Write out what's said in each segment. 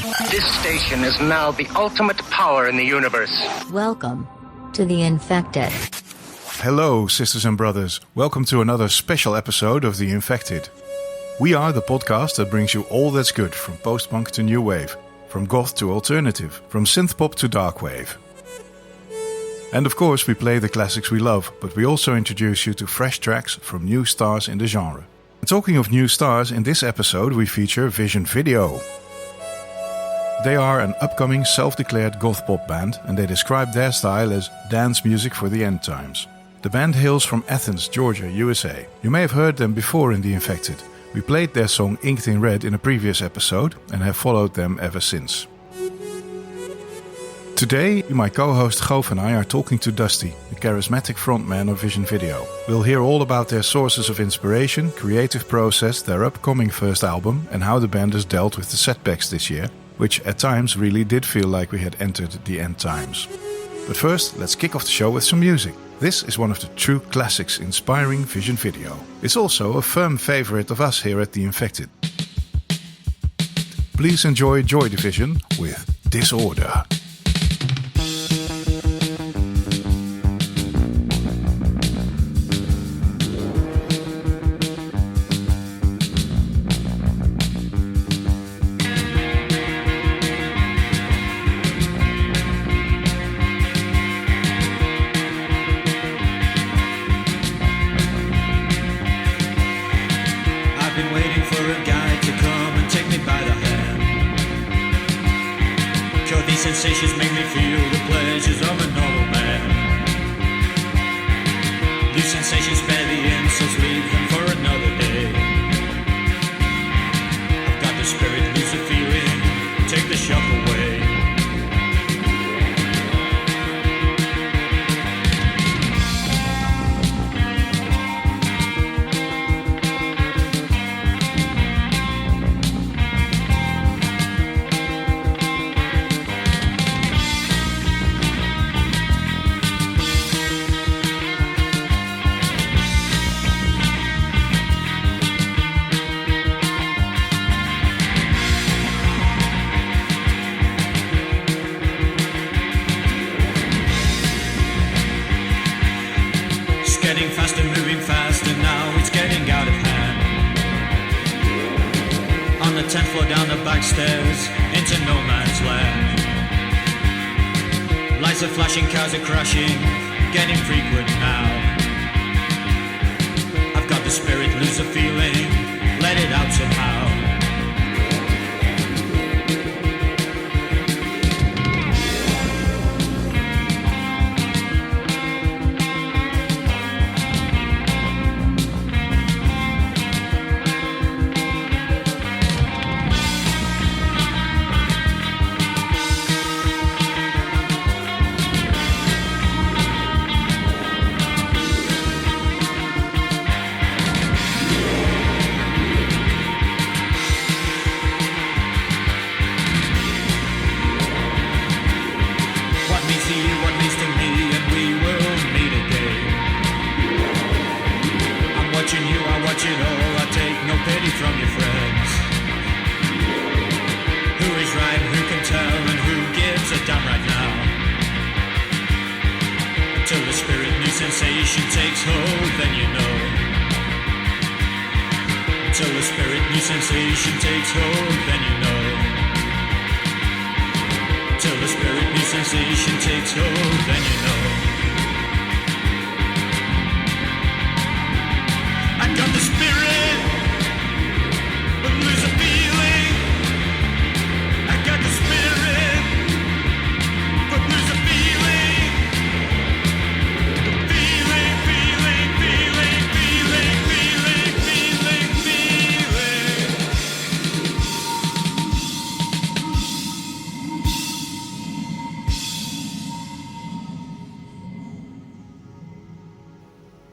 This station is now the ultimate power in the universe. Welcome to The Infected. Hello, sisters and brothers. Welcome to another special episode of The Infected. We are the podcast that brings you all that's good, from post-punk to new wave, from goth to alternative, from synth-pop to dark wave. And of course, we play the classics we love, but we also introduce you to fresh tracks from new stars in the genre. And talking of new stars, in this episode we feature Vision Video. They are an upcoming self-declared goth pop band, and they describe their style as dance music for the end times. The band hails from Athens, Georgia, USA. You may have heard them before in The Infected. We played their song Inked in Red in a previous episode and have followed them ever since. Today, my co-host Goof and I are talking to Dusty, the charismatic frontman of Vision Video. We'll hear all about their sources of inspiration, creative process, their upcoming first album, and how the band has dealt with the setbacks this year, which at times really did feel like we had entered the end times. But first, let's kick off the show with some music. This is one of the true classics inspiring Vision Video. It's also a firm favorite of us here at The Infected. Please enjoy Joy Division with Disorder. Sensations make me feel the pleasures of a normal man. These sensations spare the insults, leave them for another day. I've got the spirit, lose the feeling, take the shock away. Moving faster now, it's getting out of hand. On the 10th floor, down the back stairs, into no man's land. Lights are flashing, cars are crashing, getting frequent now. I've got the spirit, lose the feeling, let it out somehow. Sensation takes hold, then you know. Till the spirit, new sensation takes hold, then you know. Till the spirit, new sensation takes hold, then you know. I got the spirit, but lose the feeling. I got the spirit, but lose the feeling.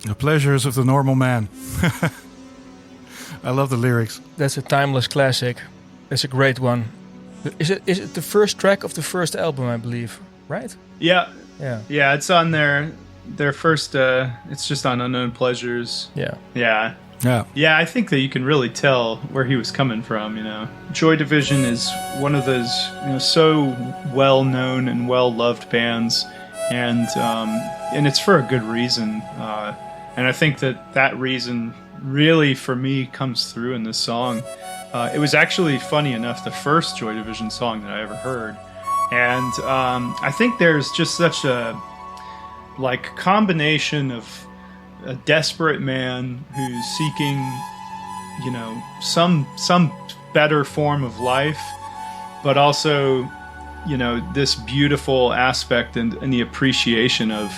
The pleasures of the normal man. I love the lyrics. That's a timeless classic. That's a great one. Is it the first track of the first album, I believe, right? Yeah. Yeah. It's on their first. It's just on Unknown Pleasures. Yeah. Yeah. Yeah. Yeah, I think that you can really tell where he was coming from, you know. Joy Division is one of those, you know, so well-known and well-loved bands, and it's for a good reason. And I think that reason really, for me, comes through in this song. It was actually, funny enough, the first Joy Division song that I ever heard. And I think there's just such a, like, combination of a desperate man who's seeking, you know, some better form of life, but also, you know, this beautiful aspect and the appreciation of,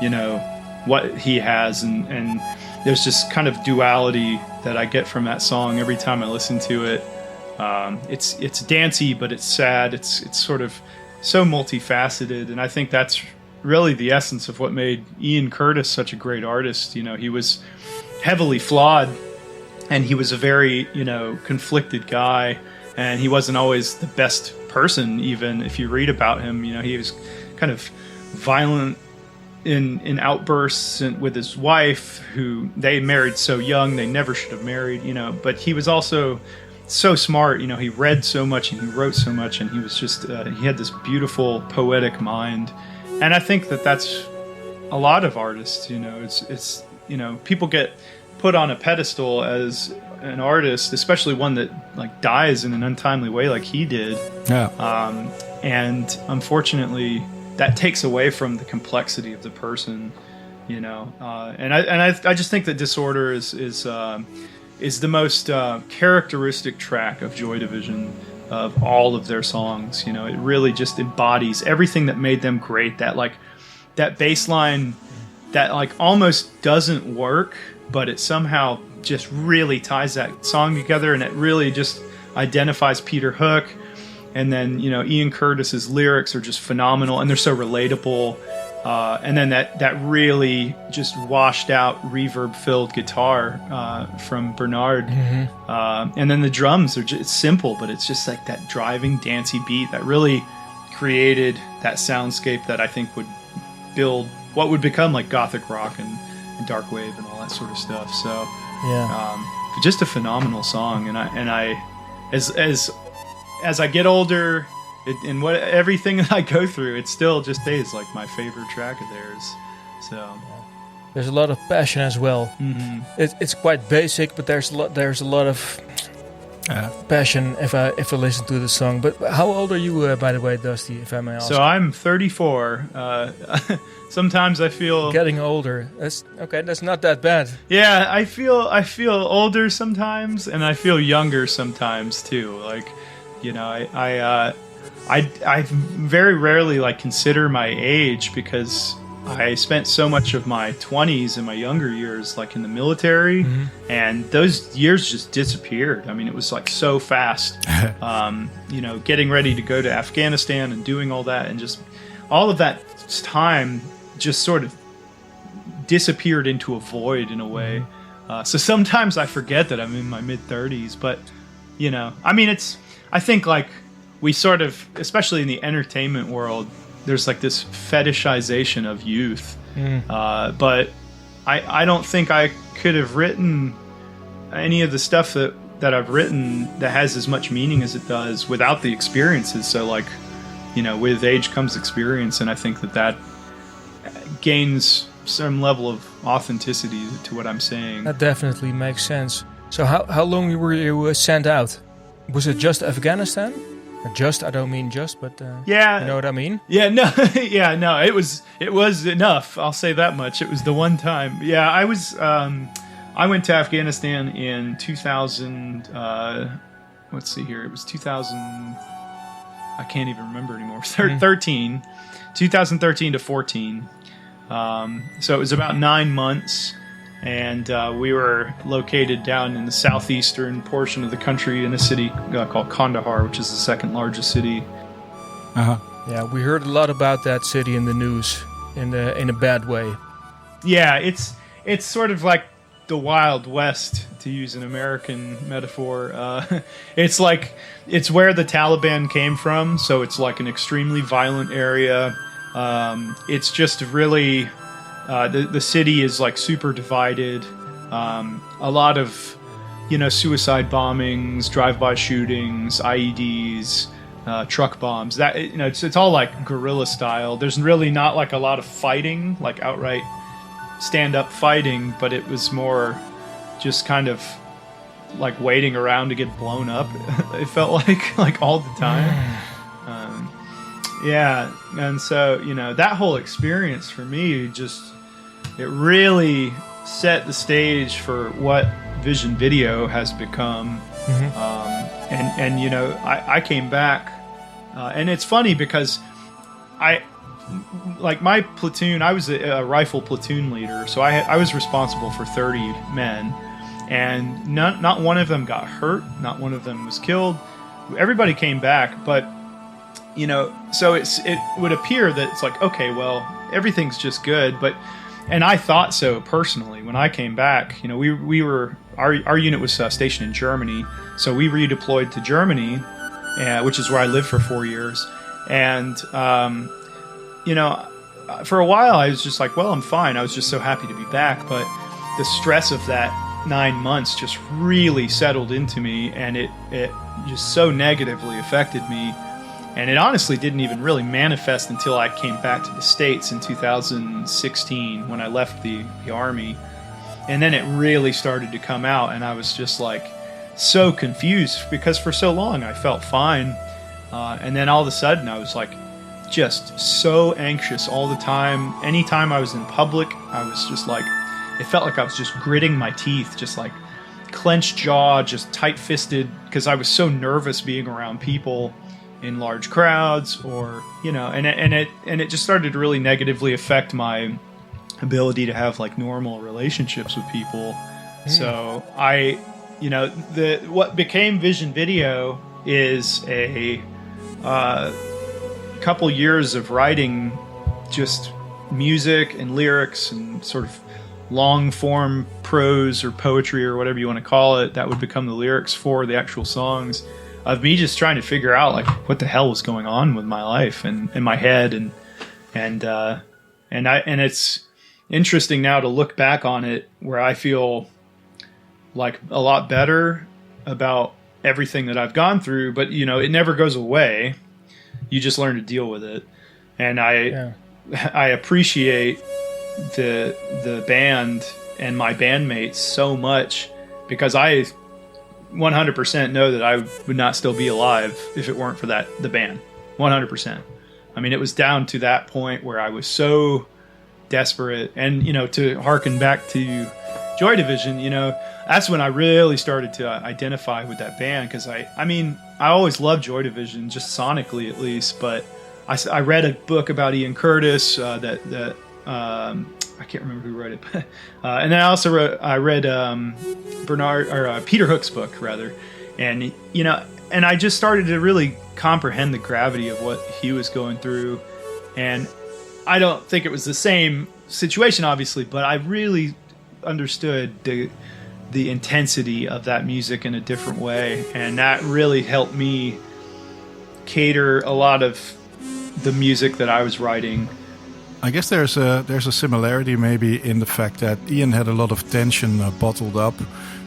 you know, what he has, and there's just kind of duality that I get from that song every time I listen to it. It's dancey, but it's sad. It's sort of so multifaceted, and I think that's really the essence of what made Ian Curtis such a great artist. You know, he was heavily flawed, and he was a very, you know, conflicted guy, and he wasn't always the best person. Even if you read about him, you know, he was kind of violent in outbursts with his wife, who they married so young, they never should have married, you know, but he was also so smart. You know, he read so much and he wrote so much, and he was just he had this beautiful poetic mind. And I think that that's a lot of artists, you know. It's you know, people get put on a pedestal as an artist, especially one that, like, dies in an untimely way like he did. Yeah. And unfortunately, that takes away from the complexity of the person, you know. And I just think that Disorder is the most characteristic track of Joy Division, of all of their songs. You know, it really just embodies everything that made them great. That, like, that bass line that, like, almost doesn't work, but it somehow just really ties that song together, and it really just identifies Peter Hook. And then, you know, Ian Curtis's lyrics are just phenomenal, and they're so relatable. And then that really just washed out reverb-filled guitar from Bernard. Mm-hmm. And then the drums are just simple, but it's just like that driving, dancey beat that really created that soundscape that I think would build what would become like gothic rock and dark wave and all that sort of stuff. So, yeah, just a phenomenal song. And I as I get older, and what everything that I go through, it still just stays like my favorite track of theirs. So there's a lot of passion as well. Mm-hmm. It's quite basic, but there's a lot of passion if I listen to the song. But how old are you, by the way, Dusty, if I may ask? So I'm 34. Sometimes I feel getting older. That's okay. That's not that bad. Yeah, I feel older sometimes, and I feel younger sometimes too. Like, you know, I very rarely, like, consider my age, because I spent so much of my 20s and my younger years, like, in the military, mm-hmm. and those years just disappeared. I mean, it was, like, so fast. You know, getting ready to go to Afghanistan and doing all that, and just all of that time just sort of disappeared into a void in a way. Mm-hmm. So sometimes I forget that I'm in my mid-30s, but, you know, I mean, I think, like, we sort of, especially in the entertainment world, there's like this fetishization of youth. But I don't think I could have written any of the stuff that I've written that has as much meaning as it does without the experiences. So, like, you know, with age comes experience, and I think that gains some level of authenticity to what I'm saying. That definitely makes sense. So how long were you sent out? Was it just Afghanistan? Just, I don't mean just, but yeah, you know what I mean? Yeah, no, yeah, no, it was enough. I'll say that much. It was the one time. Yeah, I went to Afghanistan in 2000. Let's see here. It was 2000. I can't even remember anymore. 2013 to 14. So it was about 9 months. And we were located down in the southeastern portion of the country in a city called Kandahar, which is the second largest city. Uh-huh. Yeah, we heard a lot about that city in the news, in a bad way. Yeah, it's sort of like the Wild West, to use an American metaphor. It's where the Taliban came from, so it's like an extremely violent area. It's just really... the city is, like, super divided. a lot of, suicide bombings, drive-by shootings, IEDs, truck bombs. That it's all like guerrilla style. There's really not like a lot of fighting, like outright stand-up fighting, but it was more just kind of like waiting around to get blown up. It felt like all the time. Yeah, and so that whole experience for me it really set the stage for what Vision Video has become. I came back, and it's funny because my platoon, I was a rifle platoon leader, so I was responsible for 30 men, and not one of them got hurt, not one of them was killed. Everybody came back, but so it would appear that it's like, okay, well, everything's just good, and I thought so personally when I came back. We were our unit was stationed in Germany, so we redeployed to Germany, which is where I lived for 4 years, and for a while I was just like, well, I'm fine. I was just so happy to be back, but the stress of that 9 months just really settled into me, and it just so negatively affected me. And it honestly didn't even really manifest until I came back to the States in 2016 when I left the Army. And then it really started to come out, and I was just like so confused because for so long I felt fine. And then all of a sudden I was like just so anxious all the time. Anytime I was in public, I was just like, it felt like I was just gritting my teeth, just like clenched jaw, just tight-fisted, because I was so nervous being around people in large crowds, or and it just started to really negatively affect my ability to have like normal relationships with people. So what became Vision Video is a couple years of writing just music and lyrics and sort of long form prose or poetry or whatever you want to call it that would become the lyrics for the actual songs, of me just trying to figure out like what the hell was going on with my life and in my head, and it's interesting now to look back on it where I feel like a lot better about everything that I've gone through, but it never goes away. You just learn to deal with it, and I appreciate the band and my bandmates so much, because I 100% know that I would not still be alive if it weren't for the band. 100%. I mean, it was down to that point where I was so desperate, and to harken back to Joy Division, that's when I really started to identify with that band, because I always loved Joy Division, just sonically at least, but I read a book about Ian Curtis that I can't remember who wrote it, and then I read Peter Hook's book rather, and and I just started to really comprehend the gravity of what he was going through, and I don't think it was the same situation, obviously, but I really understood the intensity of that music in a different way, and that really helped me cater a lot of the music that I was writing. I guess there's a similarity maybe in the fact that Ian had a lot of tension bottled up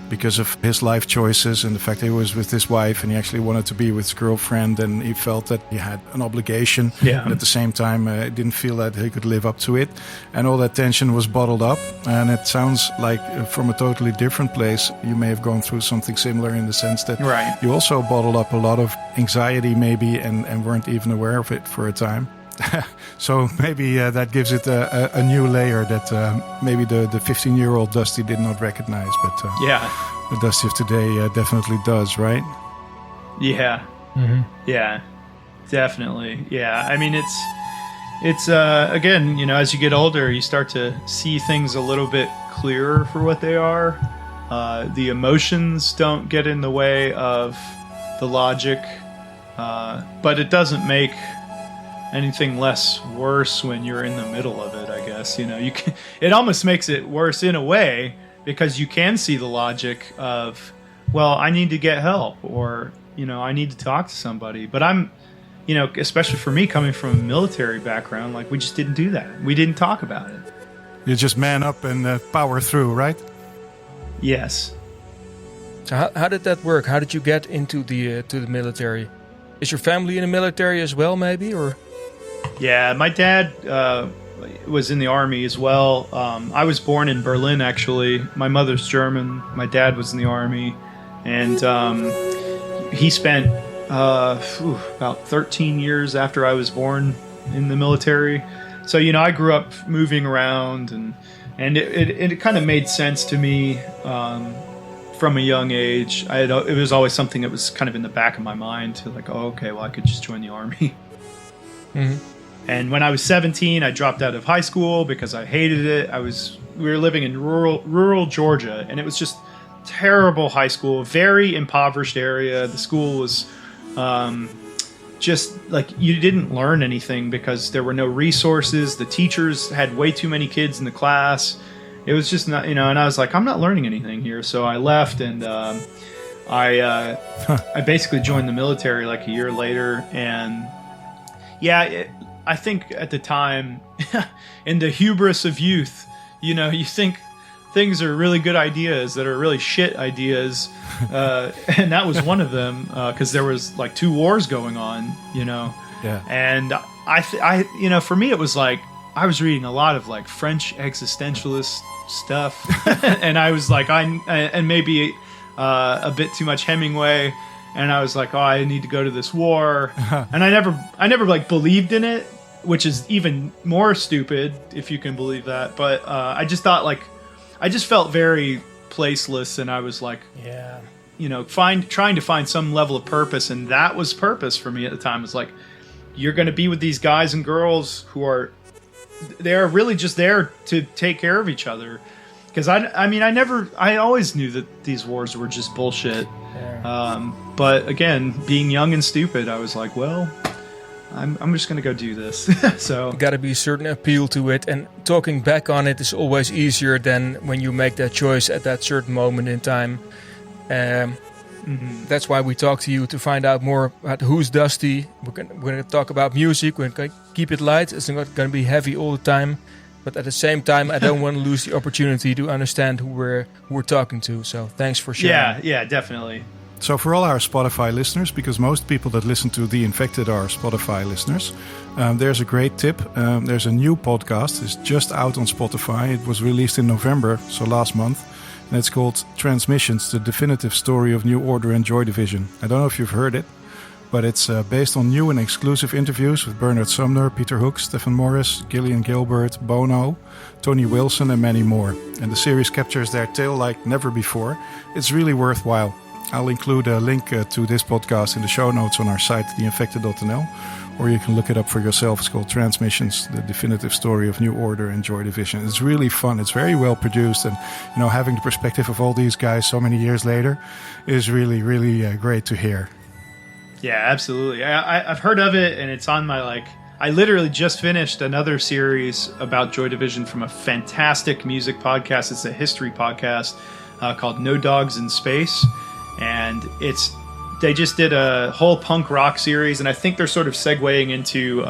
because of his life choices and the fact that he was with his wife and he actually wanted to be with his girlfriend, and he felt that he had an obligation, and at the same time he didn't feel that he could live up to it, and all that tension was bottled up. And it sounds like from a totally different place you may have gone through something similar, in the sense that you also bottled up a lot of anxiety maybe and weren't even aware of it for a time. So maybe that gives it a new layer that maybe the 15-year-old Dusty did not recognize, but the Dusty of today definitely does, right? Yeah. Mm-hmm. Yeah, definitely. Yeah, I mean, it's again, as you get older, you start to see things a little bit clearer for what they are. The emotions don't get in the way of the logic, but it doesn't make anything less worse when you're in the middle of it, I guess. It almost makes it worse in a way, because you can see the logic of, well, I need to get help, or I need to talk to somebody. But I'm, especially for me coming from a military background, like, we just didn't do that. We didn't talk about it. You just man up and power through, right? Yes. So how did that work? How did you get into the to the military? Is your family in the military as well, maybe, or? Yeah, my dad was in the Army as well. I was born in Berlin, actually. My mother's German. My dad was in the Army. And he spent about 13 years after I was born in the military. So, I grew up moving around, and it kind of made sense to me from a young age. It was always something that was kind of in the back of my mind to like, oh, okay, well, I could just join the Army. Mm-hmm. And when I was 17, I dropped out of high school because I hated it. We were living in rural Georgia, and it was just terrible high school, very impoverished area. The school was just like you didn't learn anything because there were no resources. The teachers had way too many kids in the class. It was just not, and I was like, I'm not learning anything here. So I left, and I basically joined the military like a year later. And yeah, I think at the time, in the hubris of youth, you think things are really good ideas that are really shit ideas, and that was one of them because there was like 2 wars going on, Yeah. And I for me it was like I was reading a lot of like French existentialist stuff, and I was like and maybe a bit too much Hemingway. And I was like, oh, I need to go to this war. And I never like believed in it, which is even more stupid if you can believe that. But I just thought like, I just felt very placeless, and I was like, Yeah. trying to find some level of purpose, and that was purpose for me at the time. It's like, you're going to be with these guys and girls they're really just there to take care of each other. Because I always knew that these wars were just bullshit. Yeah. But again, being young and stupid, I was like, well, I'm just going to go do this. So Got to be a certain appeal to it, and talking back on it is always easier than when you make that choice at that certain moment in time. That's why we talk to you, to find out more about who's Dusty. We're going to talk about music. We're going to keep it light. It's not going to be heavy all the time. But at the same time, I don't want to lose the opportunity to understand who we're talking to. So thanks for sharing. Yeah, definitely. So for all our Spotify listeners, because most people that listen to The Infected are Spotify listeners, there's a great tip. There's a new podcast. It's just out on Spotify. It was released in November, so last month. And it's called Transmissions, the definitive story of New Order and Joy Division. I don't know if you've heard it, but it's based on new and exclusive interviews with Bernard Sumner, Peter Hook, Stephen Morris, Gillian Gilbert, Bono, Tony Wilson, and many more. And the series captures their tale like never before. It's really worthwhile. I'll include a link to this podcast in the show notes on our site, theinfected.nl, or you can look it up for yourself. It's called Transmissions, the definitive story of New Order and Joy Division. It's really fun. It's very well produced, and having the perspective of all these guys so many years later is really, really great to hear. Yeah, absolutely. I've heard of it, and it's on my I literally just finished another series about Joy Division from a fantastic music podcast. It's a history podcast called No Dogs in Space, and they just did a whole punk rock series, and I think they're sort of segueing into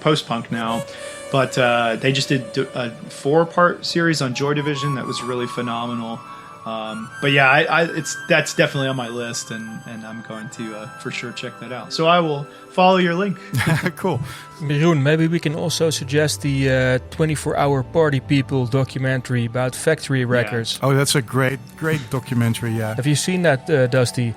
post-punk now. But they just did a 4-part series on Joy Division that was really phenomenal. But yeah, that's definitely on my list, and I'm going to for sure check that out. So I will follow your link. Cool. Jeroen, maybe we can also suggest the 24-Hour Party People documentary about Factory Records. Oh, that's a great documentary, yeah. Have you seen that, Dusty?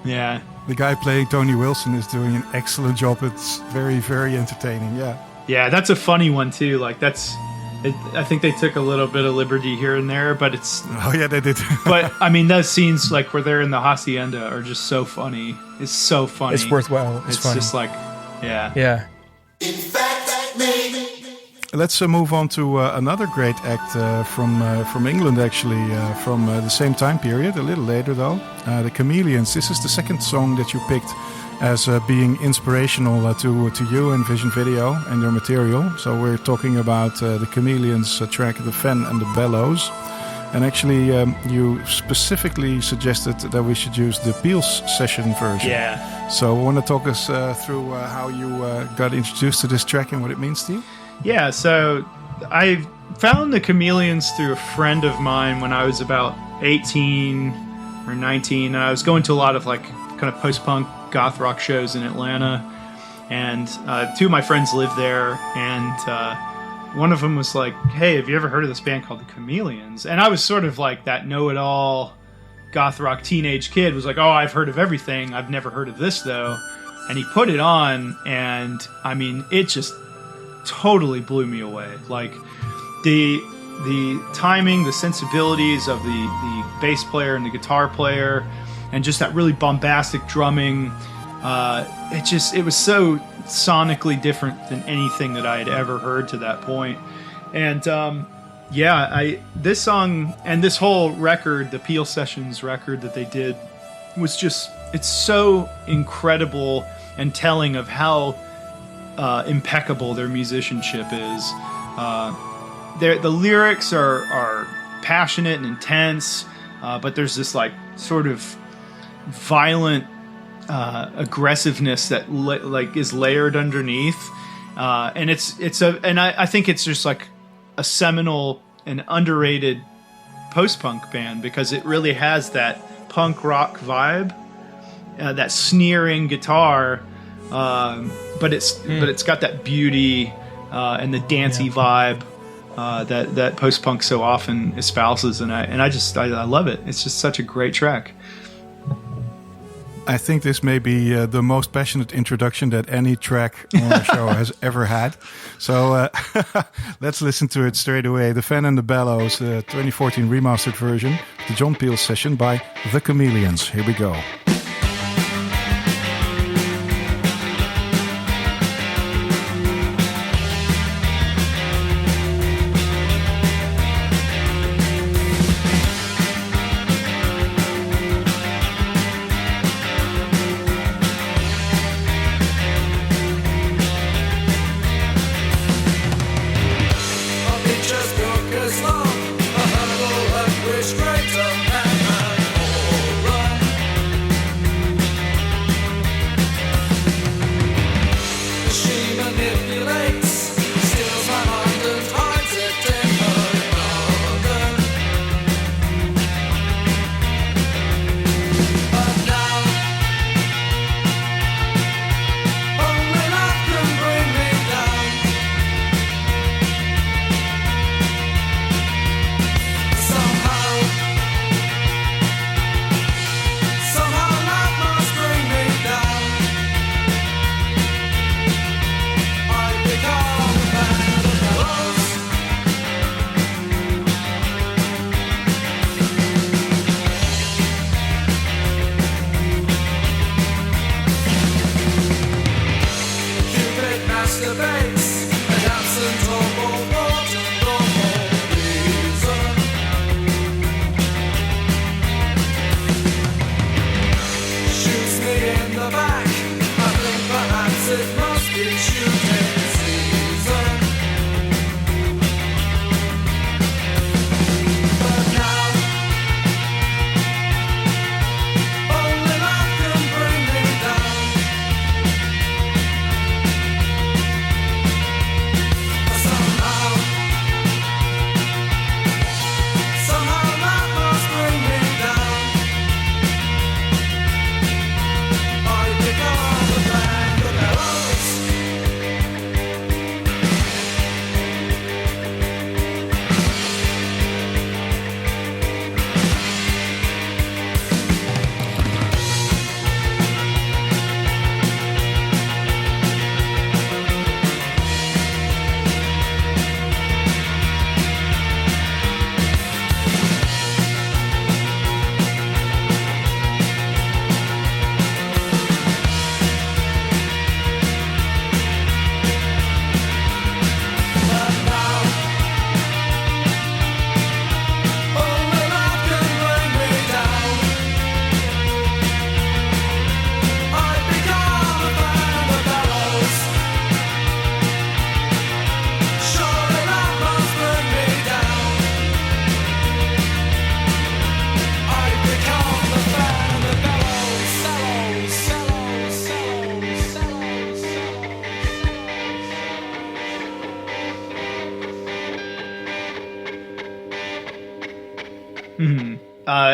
Yeah. The guy playing Tony Wilson is doing an excellent job. It's very, very entertaining, yeah. Yeah, that's a funny one, too. I think they took a little bit of liberty here and there, but it's... Oh, yeah, they did. But, those scenes, where they're in the hacienda are just so funny. It's so funny. It's worthwhile. It's funny. Just yeah. Yeah. Let's move on to another great act from England, actually, from the same time period, a little later, though. The Chameleons. This is the second song that you picked as being inspirational to you in Vision Video and your material. So we're talking about the Chameleons track, The Fen and the Bellows. And actually, you specifically suggested that we should use the Peels session version. Yeah. So want to talk us through how you got introduced to this track and what it means to you? Yeah, so I found the Chameleons through a friend of mine when I was about 18 or 19, and I was going to a lot of like kind of post-punk goth rock shows in Atlanta, and 2 of my friends lived there, and one of them was like, hey, have you ever heard of this band called the Chameleons? And I was sort of like that know-it-all goth rock teenage kid, was like, oh, I've heard of everything, I've never heard of this though. And he put it on, and I mean, it just totally blew me away. Like the timing, the sensibilities of the bass player and the guitar player, and just that really bombastic drumming. It was so sonically different than anything that I had ever heard to that point. And this song and this whole record, the Peel Sessions record that they did, was just, it's so incredible and telling of how impeccable their musicianship is. The lyrics are passionate and intense, but there's this like sort of violent aggressiveness that is layered underneath, and I think it's just like a seminal and underrated post-punk band, because it really has that punk rock vibe, that sneering guitar, but it's got that beauty and the dancey vibe that post-punk so often espouses, and I love it. It's just such a great track. I think this may be the most passionate introduction that any track on the show has ever had. So let's listen to it straight away. The Fan and the Bellows, 2014 remastered version, the John Peel session by The Chameleons. Here we go.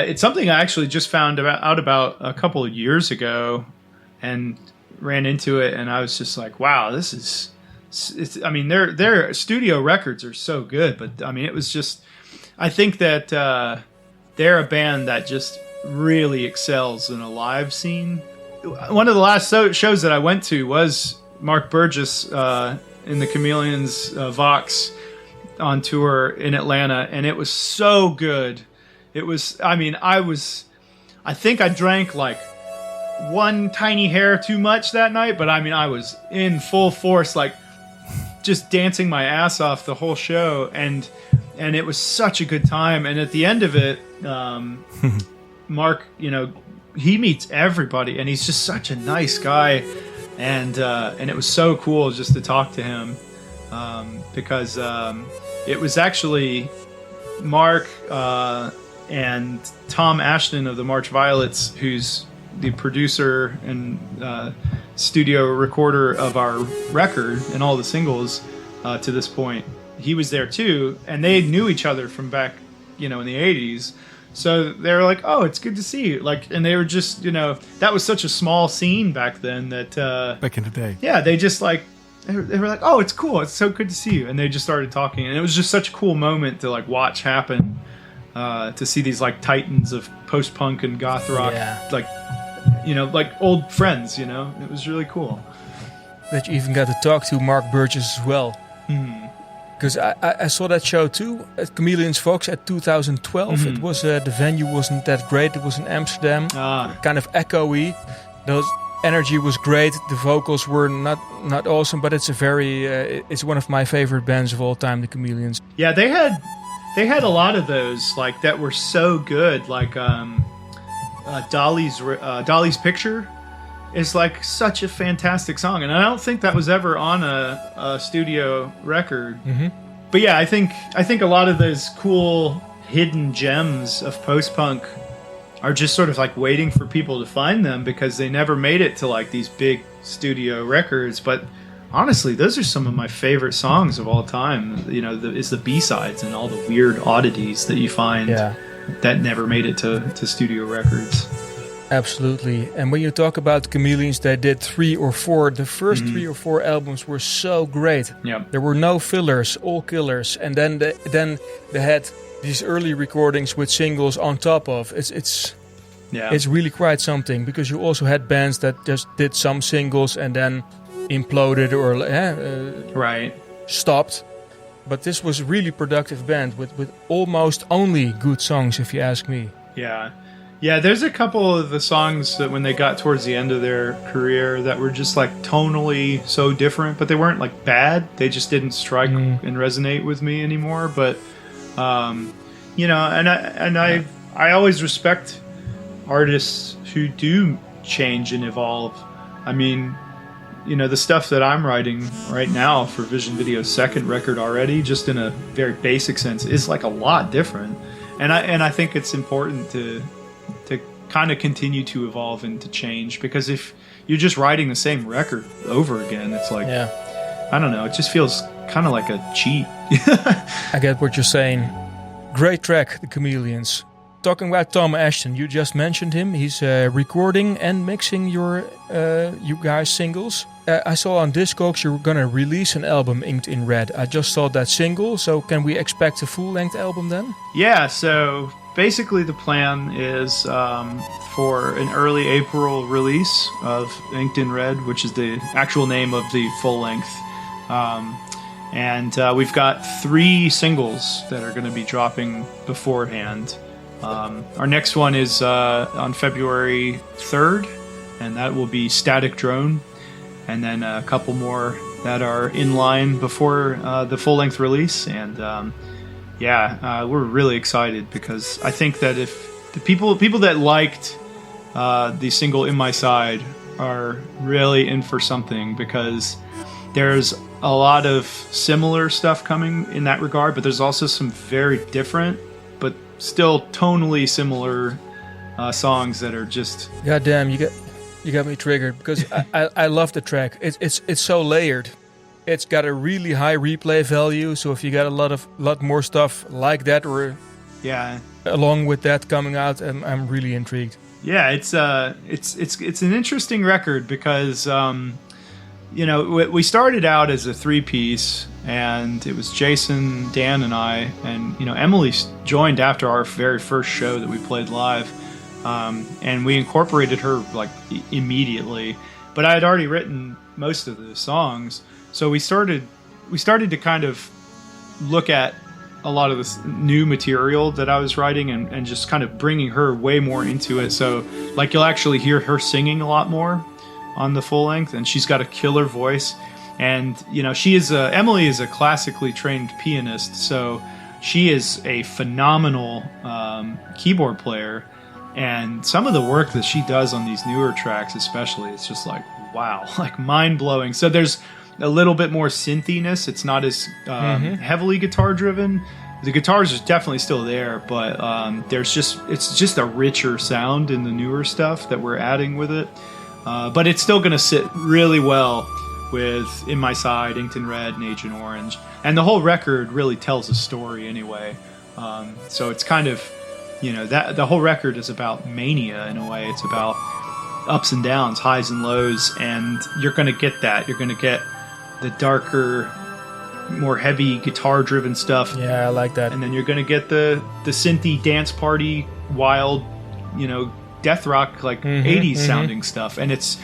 It's something I actually just found out about a couple of years ago, and ran into it, and I was just like, wow, this is. I mean, their studio records are so good, but I mean, it was just. I think that they're a band that just really excels in a live scene. One of the last shows that I went to was Mark Burgess in the Chameleons Vox on tour in Atlanta, and it was so good. It was, I mean, I think I drank like one tiny hair too much that night, but I mean, I was in full force, like just dancing my ass off the whole show, and it was such a good time. And at the end of it, Mark, you know, he meets everybody, and he's just such a nice guy, and it was so cool just to talk to him, because it was actually Mark and Tom Ashton of the March Violets, who's the producer and studio recorder of our record and all the singles to this point. He was there too, and they knew each other from back, you know, in the 80s. So they were like, "Oh, it's good to see you." Like, and they were just, you know, that was such a small scene back then that back in the day. Yeah, they just like they were like, "Oh, it's cool. It's so good to see you," and they just started talking, and it was just such a cool moment to like watch happen. To see these like titans of post-punk and goth rock, like, you know, like old friends, you know, it was really cool. That you even got to talk to Mark Burgess as well. Because I saw that show too at Chameleons Vox at 2012. It was the venue wasn't that great. It was in Amsterdam, kind of echoey. The energy was great. The vocals were not awesome, but it's a very it's one of my favorite bands of all time, the Chameleons. Yeah, they had a lot of those like that were so good. Like Dolly's Picture is like such a fantastic song, and I don't think that was ever on a studio record. But yeah, I think a lot of those cool hidden gems of post-punk are just sort of like waiting for people to find them, because they never made it to like these big studio records. But honestly, those are some of my favorite songs of all time. You know, is the B-sides and all the weird oddities that you find that never made it to studio records. Absolutely. And when you talk about Chameleons, they did 3 or 4. The first 3 or 4 albums were so great. Yeah. There were no fillers, all killers. And then they had these early recordings with singles on top of. It's really quite something, because you also had bands that just did some singles and then imploded or stopped. But this was a really productive band with almost only good songs, if you ask me. Yeah, there's a couple of the songs that when they got towards the end of their career that were just like tonally so different, but they weren't like bad. They just didn't strike and resonate with me anymore. But you know, and I always respect artists who do change and evolve. I mean, you know, the stuff that I'm writing right now for Vision Video's second record already, just in a very basic sense, is like a lot different. And I think it's important to kind of continue to evolve and to change, because if you're just writing the same record over again, it's like, I don't know, it just feels kind of like a cheat. I get what you're saying. Great track, the Chameleons. Talking about Tom Ashton, you just mentioned him. He's recording and mixing you guys' singles. I saw on Discogs you're gonna release an album, Inked in Red. I just saw that single, so can we expect a full-length album then? Yeah, so basically the plan is for an early April release of Inked in Red, which is the actual name of the full-length. And we've got 3 singles that are going to be dropping beforehand. Our next one is on February 3rd, and that will be Static Drone. And then a couple more that are in line before the full-length release. And we're really excited, because I think that if the people that liked the single In My Side are really in for something, because there's a lot of similar stuff coming in that regard, but there's also some very different but still tonally similar songs that are just... God damn, you got me triggered, because I love the track. It's so layered. It's got a really high replay value, so if you got a lot more stuff like that, or along with that coming out, I'm really intrigued. Yeah, it's an interesting record because we started out as a 3-piece, and it was Jason, Dan, and I, and Emily joined after our very first show that we played live, and we incorporated her like immediately. But I had already written most of the songs, so we started to kind of look at a lot of this new material that I was writing and just kind of bringing her way more into it. So like you'll actually hear her singing a lot more on the full length, and she's got a killer voice. And Emily is a classically trained pianist, so she is a phenomenal keyboard player. And some of the work that she does on these newer tracks, especially, it's just like wow, like mind blowing. So there's a little bit more synthiness. It's not as heavily guitar driven. The guitars are definitely still there, but it's just a richer sound in the newer stuff that we're adding with it. But it's still going to sit really well with In My Side, Inked in Red, and Agent Orange. And the whole record really tells a story anyway. So it's kind of, that the whole record is about mania in a way. It's about ups and downs, highs and lows, and you're going to get that. You're going to get the darker, more heavy guitar-driven stuff. Yeah, I like that. And then you're going to get the synthy dance party, wild, death rock, like 80s sounding stuff. And it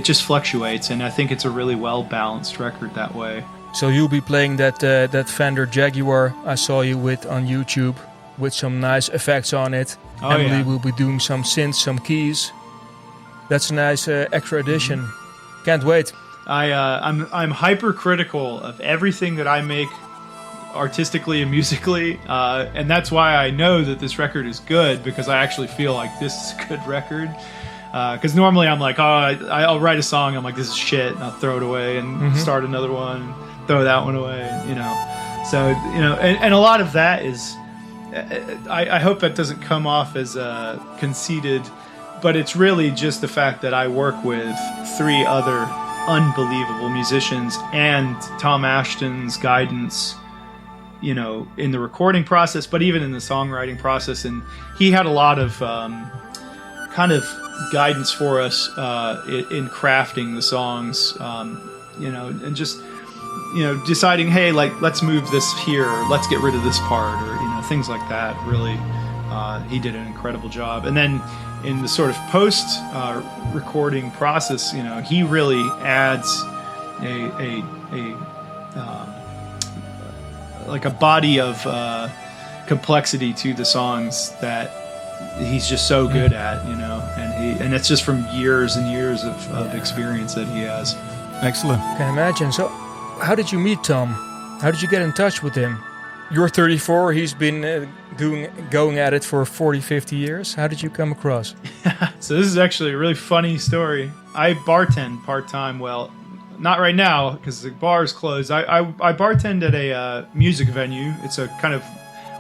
just fluctuates, and I think it's a really well-balanced record that way. So you'll be playing that Fender Jaguar I saw you with on YouTube with some nice effects on it. Oh, Emily will be doing some synths, some keys. That's a nice extra addition. Can't wait. I'm hypercritical of everything that I make artistically and musically, and that's why I know that this record is good, because I actually feel like this is a good record. Because normally I'm like, I'll write a song, I'm like, this is shit, and I'll throw it away and start another one, and throw that one away, So, and a lot of that is, I hope that doesn't come off as conceited, but it's really just the fact that I work with 3 other unbelievable musicians and Tom Ashton's guidance, in the recording process, but even in the songwriting process. And he had a lot of kind of guidance for us in crafting the songs, and just, deciding, hey, like, let's move this here, or let's get rid of this part, or, things like that. Really, he did an incredible job. And then in the sort of post recording process, he really adds like a body of complexity to the songs that he's just so good at, and it's just from years and years of experience that he has. Excellent. Can imagine. So, how did you meet Tom? How did you get in touch with him? You're 34. He's been going at it for 40, 50 years. How did you come across? So this is actually a really funny story. I bartend part-time. Well, not right now because the bar is closed. I bartend at a music venue. It's a kind of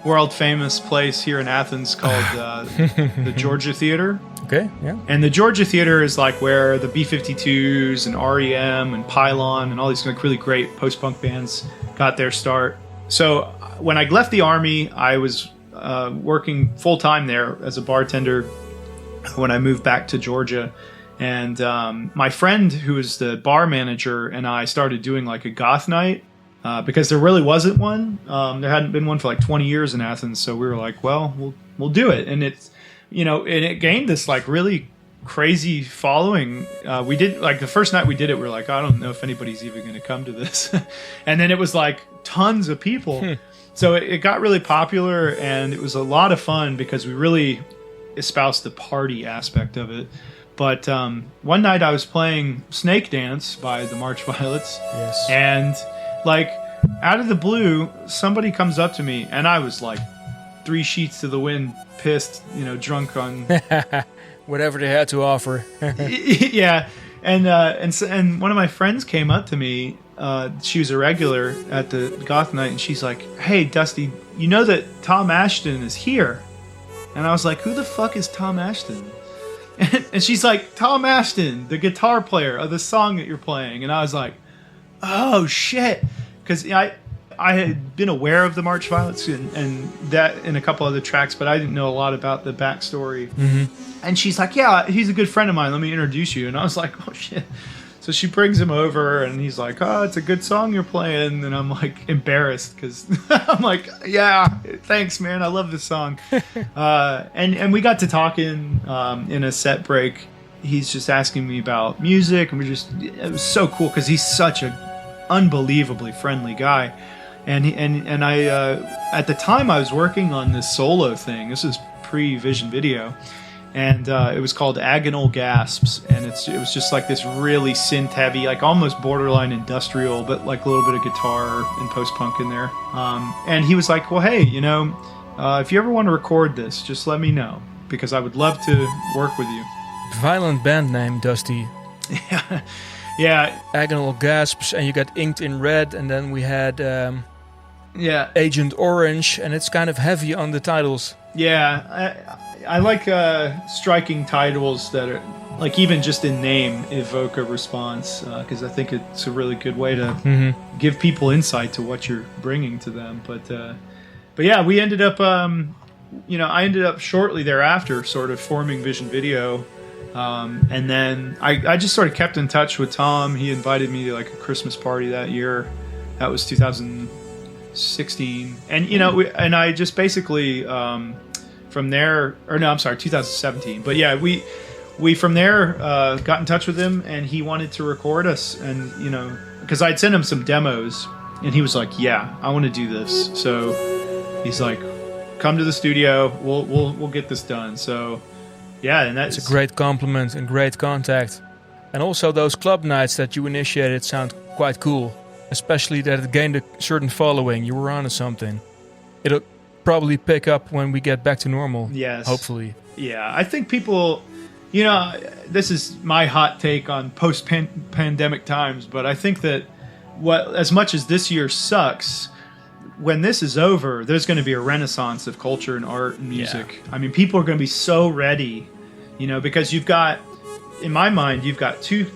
world-famous place here in Athens called the Georgia Theater. Okay, yeah. And the Georgia Theater is like where the B-52s and REM and Pylon and all these like really great post-punk bands got their start. So when I left the Army, I was working full-time there as a bartender when I moved back to Georgia. And my friend, who was the bar manager, and I started doing like a goth night because there really wasn't one. There hadn't been one for like 20 years in Athens. So we were like, well, we'll do it. And it's, and it gained this like really crazy following. We did like the first night we did it, we were like, I don't know if anybody's even going to come to this. And then it was like tons of people. So it got really popular, and it was a lot of fun because we really espoused the party aspect of it. But one night I was playing Snake Dance by the March Violets. Yes. And like out of the blue, somebody comes up to me, and I was like 3 sheets to the wind, pissed, drunk on whatever they had to offer. Yeah. And one of my friends came up to me. She was a regular at the goth night, and she's like, "Hey, Dusty, you know that Tom Ashton is here?" And I was like, "Who the fuck is Tom Ashton?" And she's like, "Tom Ashton, the guitar player of the song that you're playing." And I was like, "Oh shit," because I I had been aware of the March Violets and that and a couple other tracks, but I didn't know a lot about the backstory. And she's like, yeah, he's a good friend of mine. Let me introduce you. And I was like, oh, shit. So she brings him over, and he's like, oh, it's a good song you're playing. And I'm like embarrassed because I'm like, yeah, thanks, man. I love this song. And we got to talking in a set break. He's just asking me about music, and it was so cool because he's such a unbelievably friendly guy. And I at the time I was working on this solo thing. This is pre-Vision Video. And it was called Agonal Gasps, and it was just like this really synth-heavy, like almost borderline industrial, but like a little bit of guitar and post-punk in there. And he was like, well, hey, if you ever want to record this, just let me know, because I would love to work with you. Violent band name, Dusty. Yeah. Agonal Gasps, and you got Inked in Red, and then we had yeah, Agent Orange, and it's kind of heavy on the titles. Yeah, I like striking titles that are, like, even just in name, evoke a response, because I think it's a really good way to give people insight to what you're bringing to them. But yeah, we ended up, I ended up shortly thereafter sort of forming Vision Video, and then I just sort of kept in touch with Tom. He invited me to like a Christmas party that year. That was 2016, and and I just basically. From there, 2017. But yeah, we from there got in touch with him, and he wanted to record us, and because I'd sent him some demos, and he was like, "Yeah, I want to do this." So he's like, "Come to the studio. We'll get this done." So yeah, and that's a great compliment and great contact, and also those club nights that you initiated sound quite cool, especially that it gained a certain following. You were onto something. It'll probably pick up when we get back to normal. Yes. Hopefully. Yeah, I think people, this is my hot take on post-pandemic times, but I think that as much as this year sucks, when this is over, there's going to be a renaissance of culture and art and music. Yeah. I mean, people are going to be so ready, because you've got, in my mind, you've got two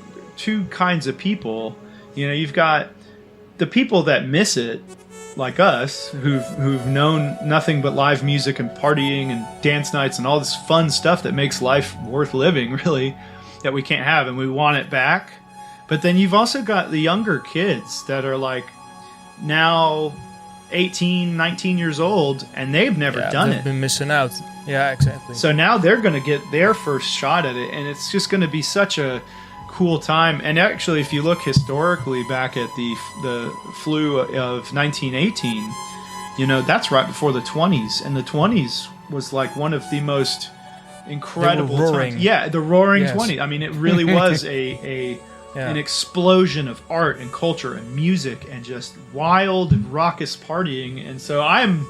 kinds of people. You've got the people that miss it, like us, who've known nothing but live music and partying and dance nights and all this fun stuff that makes life worth living, really, that we can't have, and we want it back. But then you've also got the younger kids that are like now 18, 19 years old, and they've never done it. They've been missing out. Yeah, exactly. So now they're going to get their first shot at it, and it's just going to be such a cool time. And actually, if you look historically back at the flu of 1918, that's right before the 20s, and the 20s was like one of the most incredible times. Yeah, the Roaring 20s. I mean, it really was an explosion of art and culture and music and just wild and raucous partying. And so I'm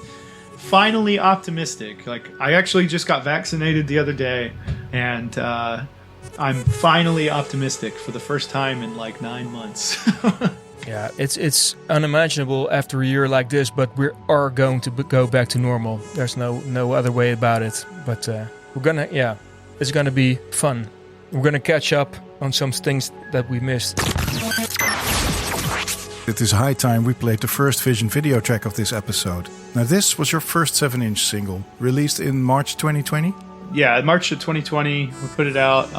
finally optimistic. Like, I actually just got vaccinated the other day, and I'm finally optimistic for the first time in like 9 months. Yeah, it's unimaginable after a year like this, but we are going to go back to normal. There's no other way about it. But it's gonna be fun. We're gonna catch up on some things that we missed. It is high time we played the first Vision Video track of this episode. Now, this was your first 7-inch single, released in March 2020? Yeah, March of 2020, we put it out,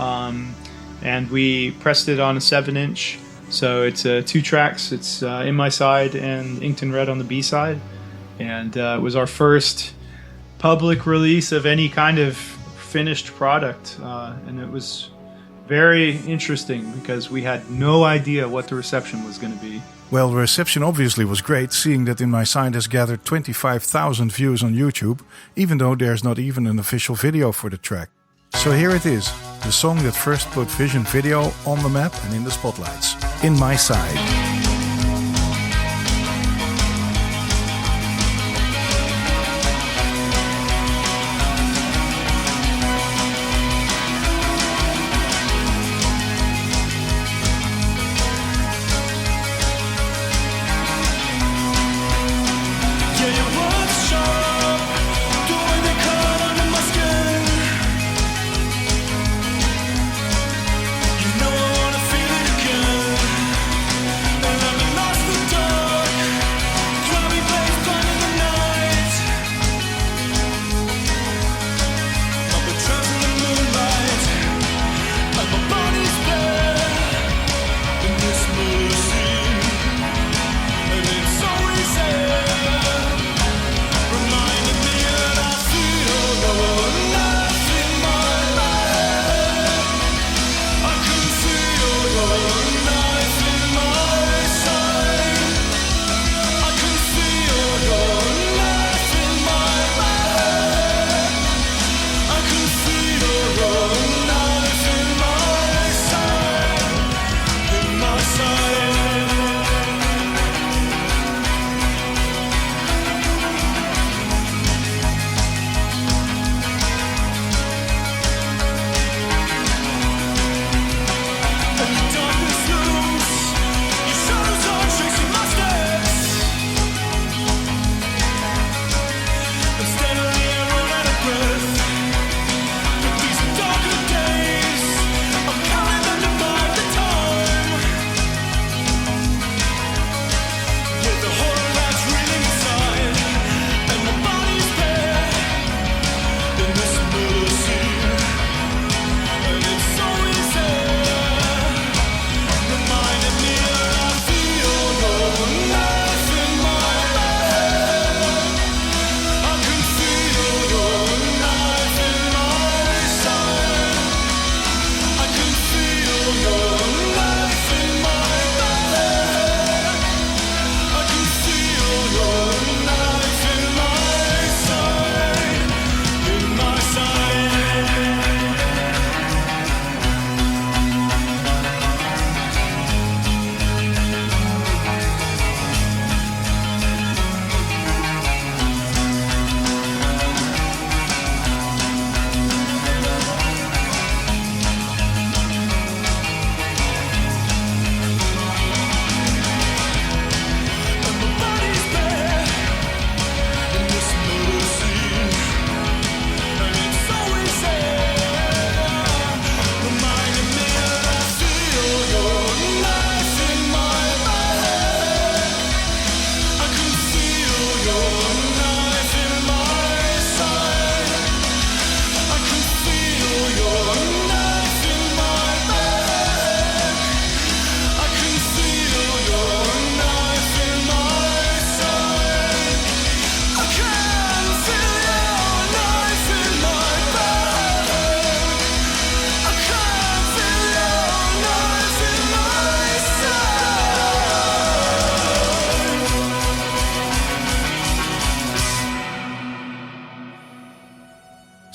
and we pressed it on a 7-inch. So it's 2 tracks. It's In My Side and Inked in Red on the B-side. And it was our first public release of any kind of finished product. And it was very interesting because we had no idea what the reception was going to be. Well, the reception obviously was great, seeing that In My Side has gathered 25,000 views on YouTube, even though there's not even an official video for the track. So here it is, the song that first put Vision Video on the map and in the spotlights, In My Side.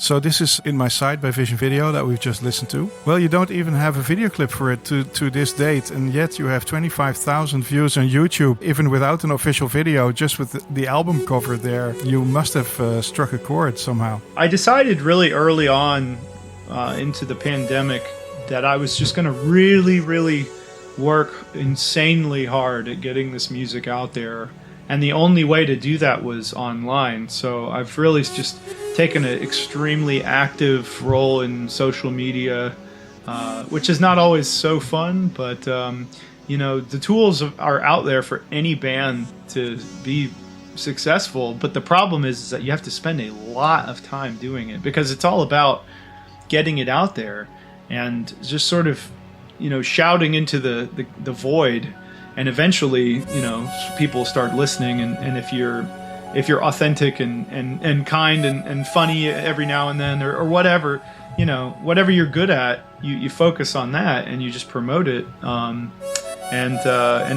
So this is In My Sight by Vision Video that we've just listened to. Well, you don't even have a video clip for it to this date, and yet you have 25,000 views on YouTube, even without an official video, just with the album cover there. You must have struck a chord somehow. I decided really early on into the pandemic that I was just going to really work insanely hard at getting this music out there. And the only way to do that was online. So I've really just taken an extremely active role in social media, which is not always so fun, but the tools are out there for any band to be successful. But the problem is that you have to spend a lot of time doing it, because it's all about getting it out there and just sort of, shouting into the void. And eventually, people start listening, and if you're authentic and kind and funny every now and then, or whatever, whatever you're good at, you focus on that and you just promote it, and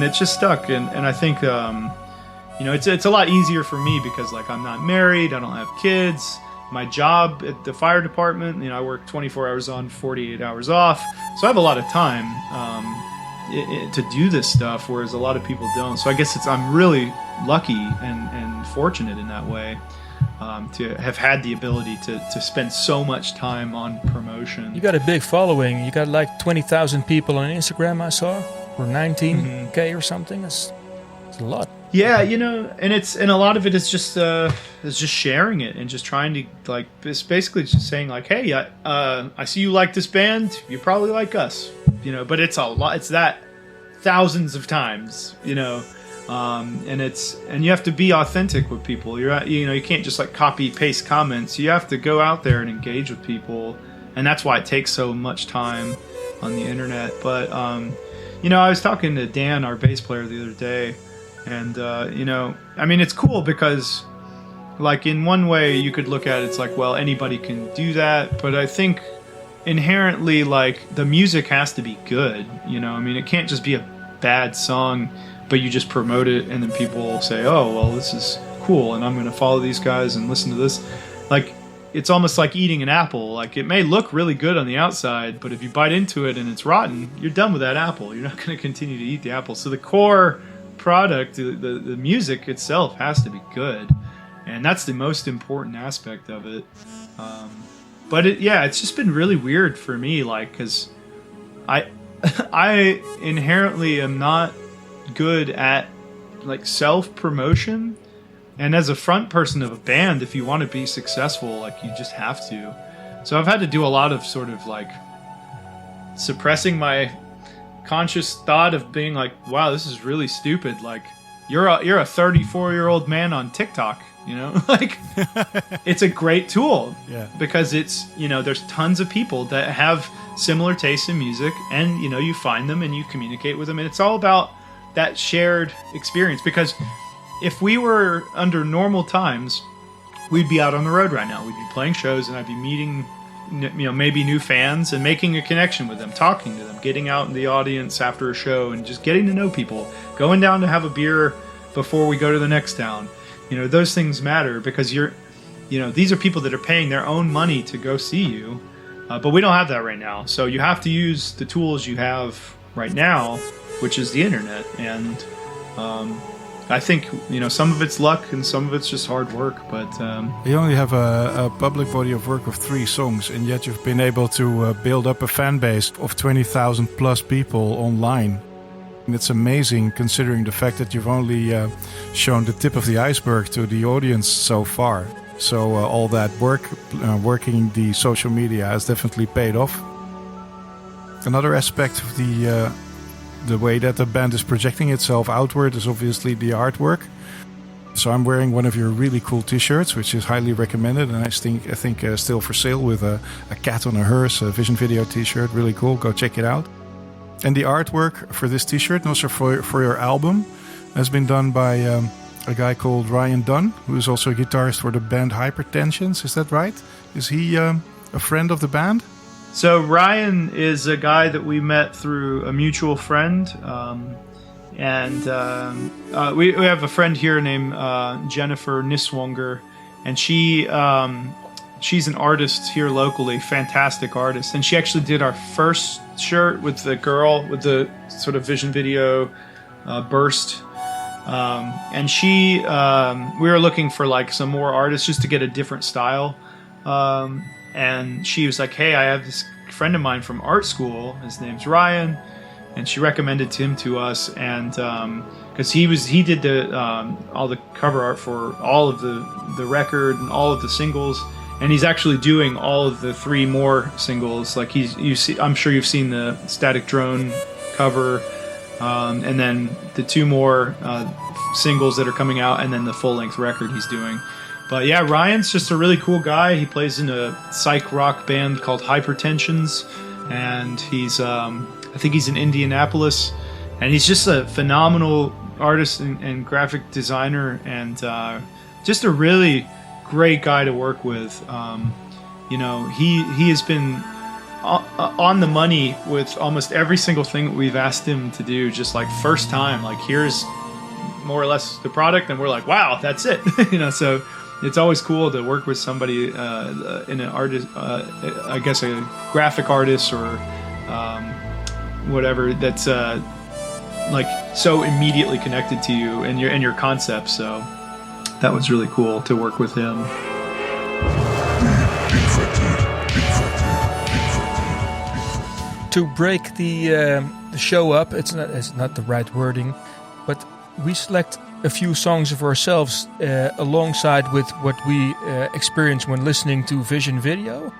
it just stuck. And I think it's a lot easier for me because I'm not married, I don't have kids. My job at the fire department, I work 24 hours on, 48 hours off, so I have a lot of time to do this stuff, whereas a lot of people don't. So I guess I'm really lucky and fortunate in that way, to have had the ability to spend so much time on promotion. You got a big following. You got like 20,000 people on Instagram, I saw, or 19K or something. It's a lot. Yeah, and a lot of it is just sharing it and just trying to it's basically just saying hey, I see you like this band, you probably like us, but it's a lot. It's that thousands of times, and you have to be authentic with people. You can't just copy paste comments. You have to go out there and engage with people, and that's why it takes so much time on the internet. But I was talking to Dan, our bass player, the other day. And, it's cool because, in one way you could look at it, it's well, anybody can do that. But I think inherently, the music has to be good, it can't just be a bad song, but you just promote it and then people say, oh, well, this is cool and I'm going to follow these guys and listen to this. It's almost like eating an apple. It may look really good on the outside, but if you bite into it and it's rotten, you're done with that apple. You're not going to continue to eat the apple. So the core product, the music itself has to be good, and that's the most important aspect of it. But it's just been really weird for me, because I inherently am not good at self promotion, and as a front person of a band, if you want to be successful, you just have to. So I've had to do a lot of sort of suppressing my conscious thought of being wow, this is really stupid. You're a 34-year-old man on TikTok, it's a great tool. Yeah. Because it's, there's tons of people that have similar tastes in music, and you find them and you communicate with them, and it's all about that shared experience. Because if we were under normal times, we'd be out on the road right now. We'd be playing shows, and I'd be meeting maybe new fans and making a connection with them, talking to them, getting out in the audience after a show and just getting to know people, going down to have a beer before we go to the next town. Those things matter because these are people that are paying their own money to go see you, but we don't have that right now. So you have to use the tools you have right now, which is the internet. And I think, some of it's luck and some of it's just hard work, but... You only have a public body of work of 3 songs, and yet you've been able to build up a fan base of 20,000 plus people online. And it's amazing considering the fact that you've only shown the tip of the iceberg to the audience so far. So all that work, working the social media has definitely paid off. Another aspect of the way that the band is projecting itself outward is obviously the artwork. So I'm wearing one of your really cool t-shirts, which is highly recommended, and I think still for sale, with a cat on a hearse, a Vision Video t-shirt. Really cool, go check it out. And the artwork for this t-shirt, and also for your album, has been done by a guy called Ryan Dunn, who is also a guitarist for the band Hypertensions. Is that right? Is he a friend of the band? So Ryan is a guy that we met through a mutual friend, and we have a friend here named Jennifer Niswonger, and she she's an artist here locally, fantastic artist, and she actually did our first shirt with the girl with the sort of Vision Video burst. And she, we were looking for like some more artists just to get a different style. And she was like, "Hey, I have this friend of mine from art school. His name's Ryan," and she recommended him to us. And because he did the all the cover art for all of the record and all of the singles, and he's actually doing all of the 3 more singles. Like I'm sure you've seen the Static Drone cover. And then the 2 more singles that are coming out, and then the full-length record he's doing. But yeah, Ryan's just a really cool guy. He plays in a psych rock band called Hypertensions, and he's I think he's in Indianapolis, and he's just a phenomenal artist and graphic designer, and just a really great guy to work with. He has been on the money with almost every single thing that we've asked him to do, just like first time, like here's more or less the product, and we're like, wow, that's it. So it's always cool to work with somebody in an artist, I guess a graphic artist or whatever, that's like so immediately connected to you and your concept. So that was really cool to work with him. To break the show up, it's not the right wording, but we select a few songs of ourselves alongside with what we experience when listening to Vision Video.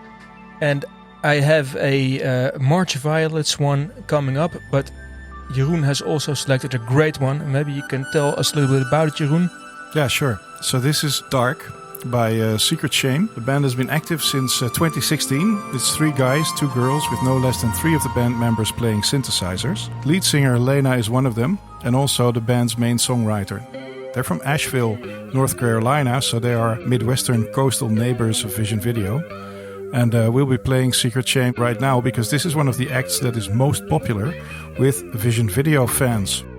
And I have a March Violets one coming up, but Jeroen has also selected a great one. Maybe you can tell us a little bit about it, Jeroen. Yeah, sure. So this is Dark by Secret Shame. The band has been active since 2016. It's 3 guys, 2 girls, with no less than 3 of the band members playing synthesizers. Lead singer Lena is one of them, and also the band's main songwriter. They're from Asheville, North Carolina, so they are Midwestern coastal neighbors of Vision Video. And we'll be playing Secret Shame right now because this is one of the acts that is most popular with Vision Video fans. To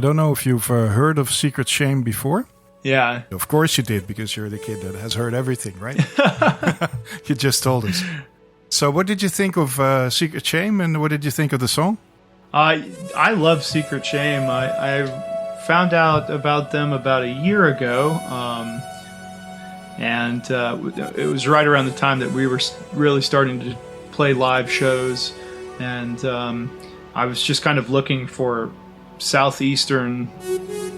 I don't know if you've heard of Secret Shame before. Yeah. Of course you did, because you're the kid that has heard everything, right? You just told us. So what did you think of Secret Shame, and what did you think of the song? I love Secret Shame. I found out about them about a year ago, and it was right around the time that we were really starting to play live shows, and I was just kind of looking for southeastern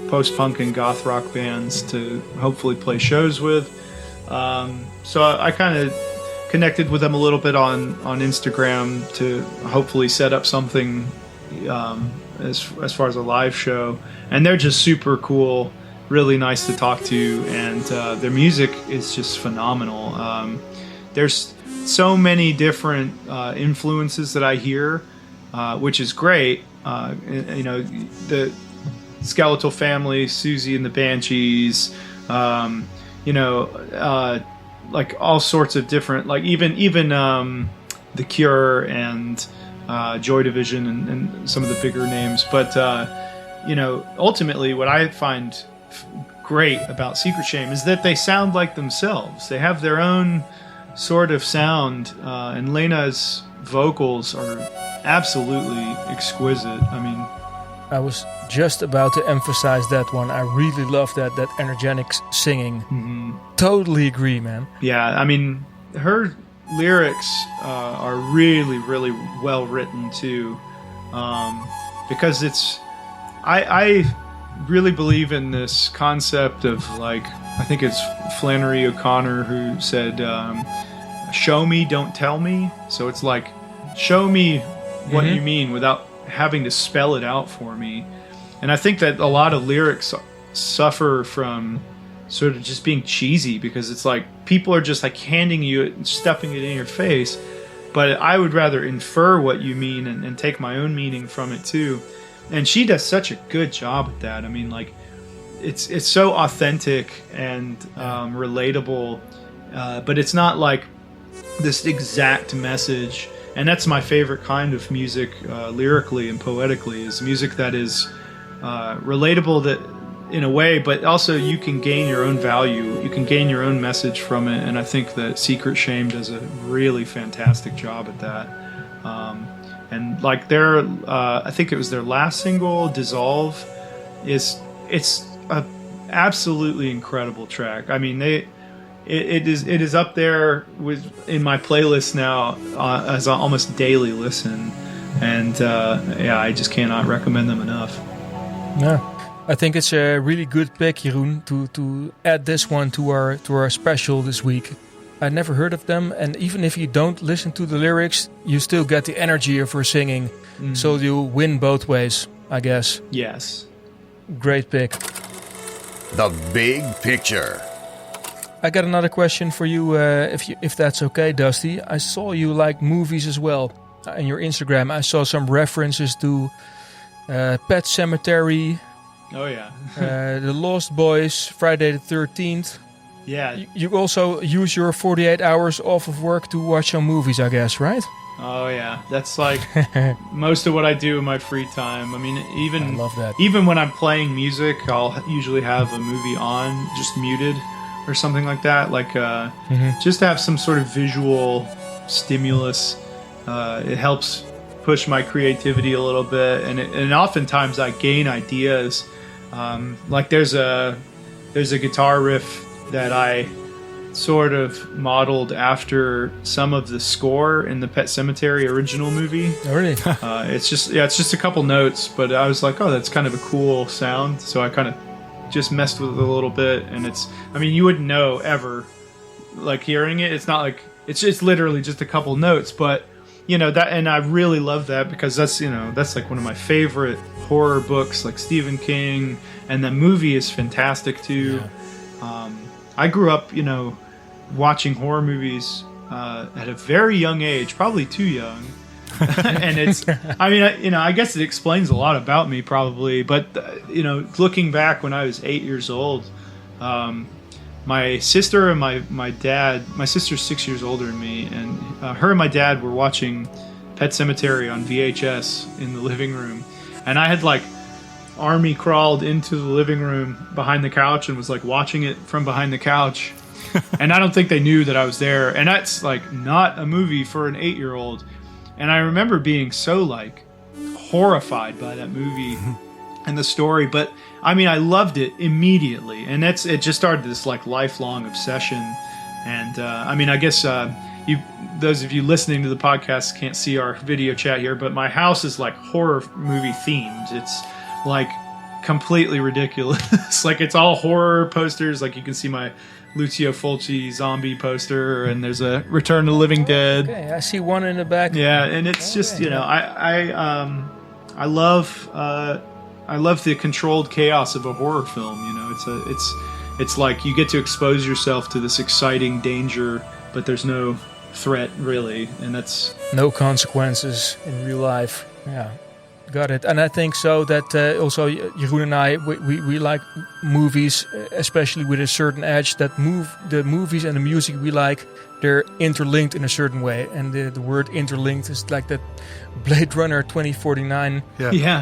post-punk and goth rock bands to hopefully play shows with. So I kind of connected with them a little bit on Instagram to hopefully set up something as far as a live show. And they're just super cool, really nice to talk to, and their music is just phenomenal. There's so many different influences that I hear, which is great. You know, the Skeletal Family, Susie and the Banshees, you know, like all sorts of different, like even The Cure and Joy Division and some of the bigger names. But you know, ultimately, what I find great about Secret Shame is that they sound like themselves. They have their own sort of sound, and Lena's vocals are absolutely exquisite. I mean, I was just about to emphasize that one. I really love that energetic singing. Mm-hmm. Totally agree, man. Yeah, I mean, her lyrics are really, really well written too, because it's. I really believe in this concept of, like, I think it's Flannery O'Connor who said, "Show me, don't tell me." So it's like, show me what you mean without having to spell it out for me. And I think that a lot of lyrics suffer from sort of just being cheesy, because it's like people are just like handing you it and stuffing it in your face. But I would rather infer what you mean and take my own meaning from it too. And she does such a good job at that. I mean, like, it's so authentic and relatable, but it's not like this exact message. And that's my favorite kind of music, lyrically and poetically, is music that is relatable, that in a way, but also you can gain your own value, you can gain your own message from it. And I think that Secret Shame does a really fantastic job at that. And like their, I think it was their last single, Dissolve, it's a absolutely incredible track. I mean, it is up there in my playlist now as an almost daily listen, and yeah, I just cannot recommend them enough. Yeah, I think it's a really good pick, Jeroen, to add this one to our special this week. I never heard of them, and even if you don't listen to the lyrics, you still get the energy of her singing. So you win both ways, I guess. Yes. Great pick. The big picture. I got another question for you, if that's okay, Dusty. I saw you like movies as well. In your Instagram, I saw some references to Pet Sematary. Oh, yeah. The Lost Boys, Friday the 13th. Yeah. You also use your 48 hours off of work to watch some movies, I guess, right? Oh, yeah. That's like most of what I do in my free time. I mean, I love that. Even when I'm playing music, I'll usually have a movie on, just muted or something like that. Like, just to have some sort of visual stimulus. It helps push my creativity a little bit. And oftentimes I gain ideas. Like there's a guitar riff that I sort of modeled after some of the score in the Pet Sematary original movie. Oh, really? It's just a couple notes, but I was like, oh, that's kind of a cool sound. So I kind of just messed with it a little bit, and I mean, you wouldn't know ever, like, hearing it. It's not like, it's literally just a couple notes, but you know that, and I really love that because that's like one of my favorite horror books, like Stephen King, and the movie is fantastic too. Yeah. I grew up, watching horror movies at a very young age, probably too young. And I guess it explains a lot about me probably. But, looking back when I was 8 years old, my sister and my dad, my sister's 6 years older than me, and her and my dad were watching Pet Sematary on VHS in the living room. And I had army crawled into the living room behind the couch and was like watching it from behind the couch. And I don't think they knew that I was there. And that's like not a movie for an 8-year-old. And I remember being so like horrified by that movie and the story. But I mean, I loved it immediately. And it just started this like lifelong obsession. And I mean, I guess those of you listening to the podcast can't see our video chat here, but my house is like horror movie themed. It's like completely ridiculous. Like it's all horror posters. Like you can see my Lucio Fulci zombie poster, and there's a Return to the Living Dead. Okay, I see one in the back. Yeah, and it's just, you know, I love the controlled chaos of a horror film. You know, it's like you get to expose yourself to this exciting danger, but there's no threat really, and that's no consequences in real life. Yeah, got it. And I think so that also Jeroen and I we like movies, especially with a certain edge. That the movies and the music we like, they're interlinked in a certain way, and the word interlinked is like that Blade Runner 2049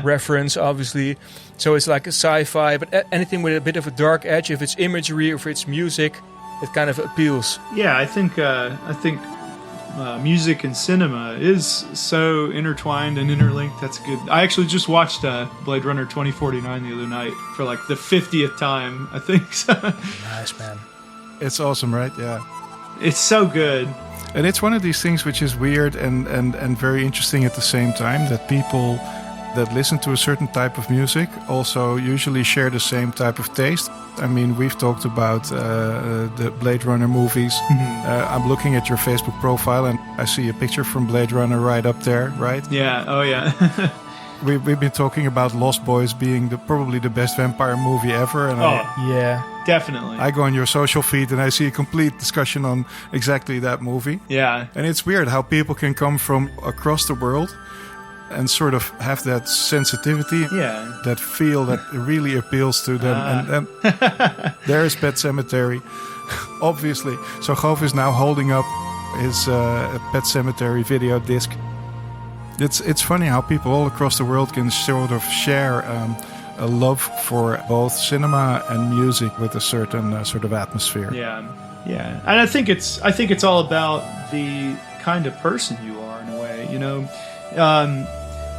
reference, obviously. So it's like a sci-fi, but anything with a bit of a dark edge, if it's imagery or if it's music, it kind of appeals. Yeah, I think music and cinema is so intertwined and interlinked. That's good. I actually just watched Blade Runner 2049 the other night for like the 50th time, I think. Nice, man. It's awesome, right? Yeah. It's so good. And it's one of these things which is weird and very interesting at the same time, that people that listen to a certain type of music also usually share the same type of taste. I mean, we've talked about the Blade Runner movies. I'm looking at your Facebook profile and I see a picture from Blade Runner right up there, right? Yeah, oh yeah. We've been talking about Lost Boys being probably the best vampire movie ever. And yeah. Definitely. I go on your social feed and I see a complete discussion on exactly that movie. Yeah. And it's weird how people can come from across the world and sort of have that sensitivity, that feel that really appeals to them. And there is Pet Sematary, obviously. So Goof is now holding up his Pet Sematary video disc. It's funny how people all across the world can sort of share a love for both cinema and music with a certain sort of atmosphere. Yeah. And I think it's all about the kind of person you are in a way, you know.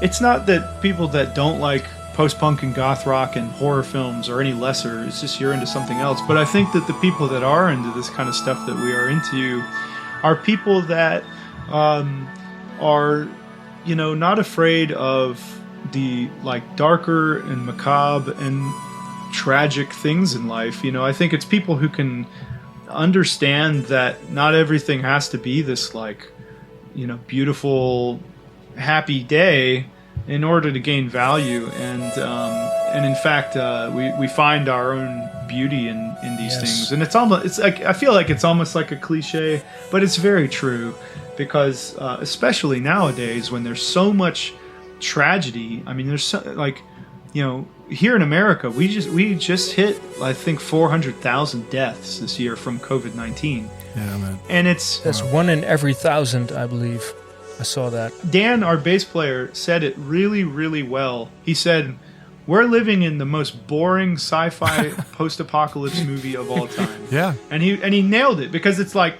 It's not that people that don't like post-punk and goth rock and horror films are any lesser. It's just you're into something else. But I think that the people that are into this kind of stuff that we are into are people that are, you know, not afraid of the like darker and macabre and tragic things in life. You know, I think it's people who can understand that not everything has to be this like, you know, beautiful, happy day in order to gain value, and in fact we find our own beauty in these things. And it's like I feel like it's almost like a cliche, but it's very true, because especially nowadays when there's so much tragedy. I mean, there's so, like, you know, here in America we just hit I think 400,000 deaths this year from COVID-19. Yeah, man. And that's 1 in every 1,000, I believe. I saw that. Dan, our bass player, said it really, really well. He said, "We're living in the most boring sci-fi post-apocalypse movie of all time." Yeah. And he nailed it, because it's like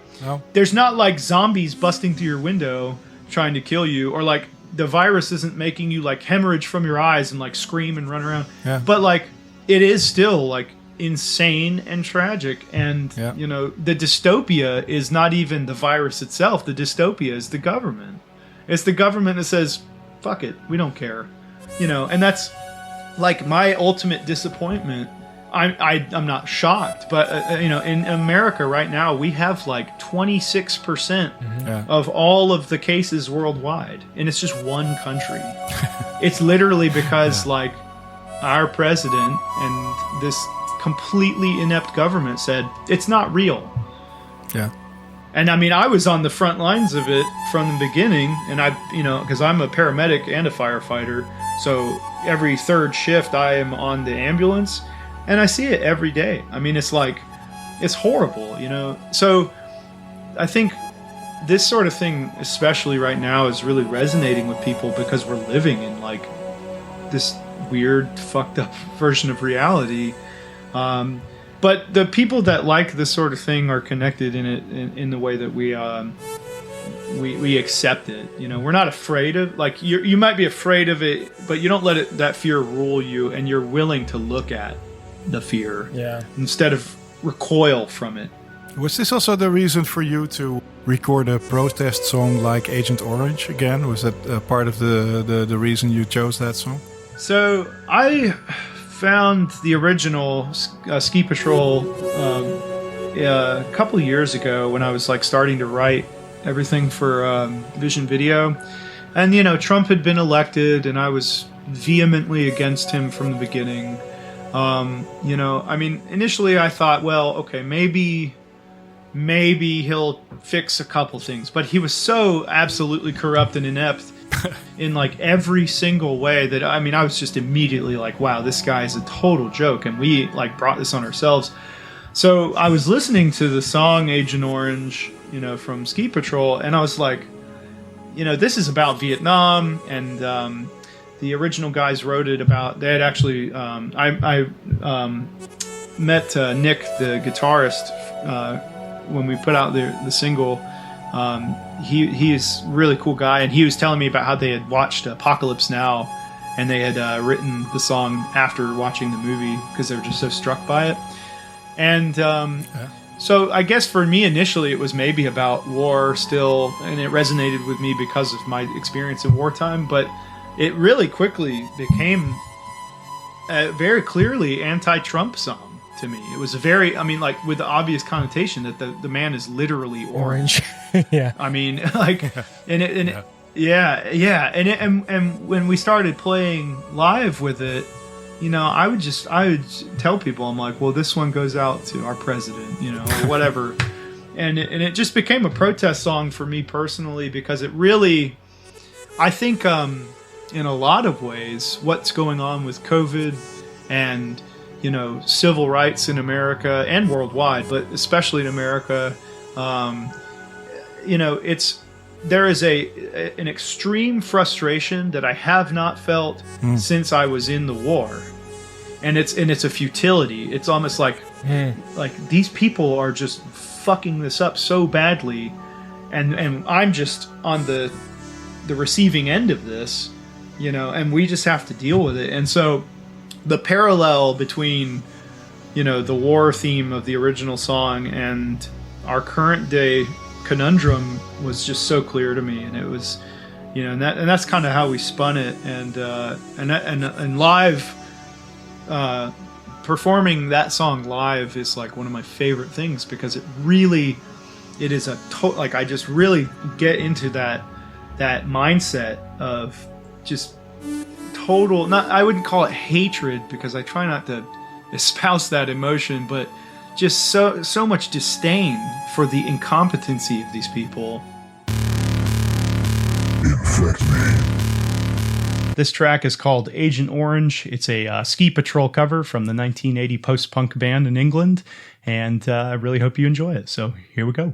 there's not like zombies busting through your window trying to kill you, or like the virus isn't making you like hemorrhage from your eyes and like scream and run around. Yeah. But like it is still like insane and tragic, and you know, the dystopia is not even the virus itself. The dystopia is the government. It's the government that says, fuck it, we don't care. You know, and that's like my ultimate disappointment. I'm not shocked, but you know, in America right now we have like 26% of all of the cases worldwide, and it's just one country. It's literally because like our president and this completely inept government said it's not real. Yeah. And I mean, I was on the front lines of it from the beginning, and I, you know, because I'm a paramedic and a firefighter, so every third shift I am on the ambulance, and I see it every day. I mean, it's like, it's horrible, you know. So I think this sort of thing, especially right now, is really resonating with people, because we're living in like this weird, fucked up version of reality. But the people that like this sort of thing are connected in it in the way that we accept it. You know, we're not afraid of, like, you might be afraid of it, but you don't let that fear rule you, and you're willing to look at the fear instead of recoil from it. Was this also the reason for you to record a protest song like Agent Orange again? Was that part of the reason you chose that song? So I found the original Ski Patrol a couple of years ago when I was like starting to write everything for Vision Video. And, you know, Trump had been elected and I was vehemently against him from the beginning. You know, I mean, initially I thought, well, okay, maybe he'll fix a couple things, but he was so absolutely corrupt and inept in like every single way that, I mean, I was just immediately like, wow, this guy is a total joke, and we like brought this on ourselves. So I was listening to the song Agent Orange, you know, from Ski Patrol, and I was like, you know, this is about Vietnam, and the original guys wrote it about, they had actually, I met Nick, the guitarist, when we put out the single. He is a really cool guy, and he was telling me about how they had watched Apocalypse Now, and they had written the song after watching the movie because they were just so struck by it. And so I guess for me initially it was maybe about war still, and it resonated with me because of my experience in wartime, but it really quickly became a very clearly anti-Trump song to me. It was a very, I mean, like, with the obvious connotation that the man is literally orange. Yeah. I mean, like, and when we started playing live with it, you know, I would tell people, I'm like, well, this one goes out to our president, you know, or whatever. and it just became a protest song for me personally, because it really, I think, in a lot of ways, what's going on with COVID and, you know, civil rights in America and worldwide, but especially in America, you know, there is an extreme frustration that I have not felt since I was in the war, and it's a futility. It's almost like these people are just fucking this up so badly, and I'm just on the receiving end of this, you know, and we just have to deal with it. And so the parallel between, you know, the war theme of the original song and our current day conundrum was just so clear to me, and it was, you know, and that's kind of how we spun it, and live, performing that song live is like one of my favorite things, because it is like, I just really get into that mindset of just total, I wouldn't call it hatred, because I try not to espouse that emotion, but just so much disdain for the incompetency of these people. Infect me. This track is called Agent Orange. It's a Ski Patrol cover from the 1980 post-punk band in England, and I really hope you enjoy it. So here we go.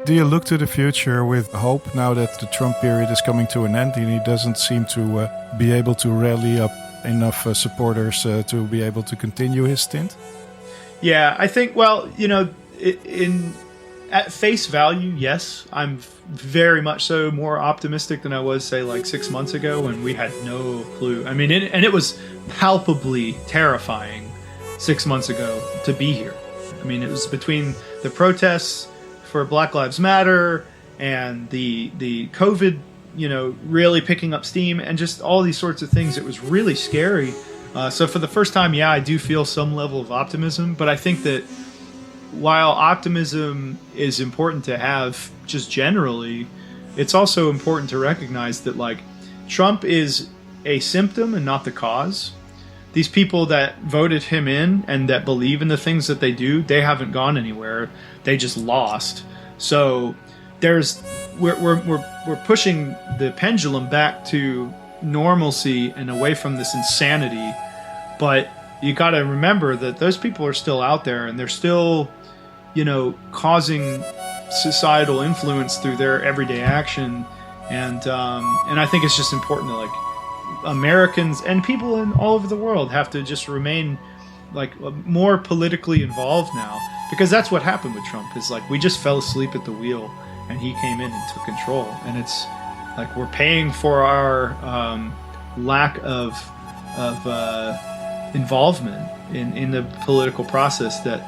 Do you look to the future with hope now that the Trump period is coming to an end and he doesn't seem to be able to rally up enough supporters to be able to continue his stint? Yeah, I think, well, at face value, yes, I'm very much so more optimistic than I was, say, like 6 months ago when we had no clue. I mean, it was palpably terrifying 6 months ago to be here. I mean, it was between the protests for Black Lives Matter and the COVID, really picking up steam and just all these sorts of things. It was really scary. So for the first time, yeah, I do feel some level of optimism, but I think that while optimism is important to have just generally, it's also important to recognize that, like, Trump is a symptom and not the cause. These people that voted him in and that believe in the things that they do, they haven't gone anywhere. They just lost. So we're pushing the pendulum back to normalcy and away from this insanity. But you got to remember that those people are still out there and they're still, causing societal influence through their everyday action. And I think it's just important to, like, Americans and people in all over the world have to just remain, like, more politically involved now, because that's what happened with Trump. Is like we just fell asleep at the wheel and he came in and took control, and it's like we're paying for our lack of involvement in the political process that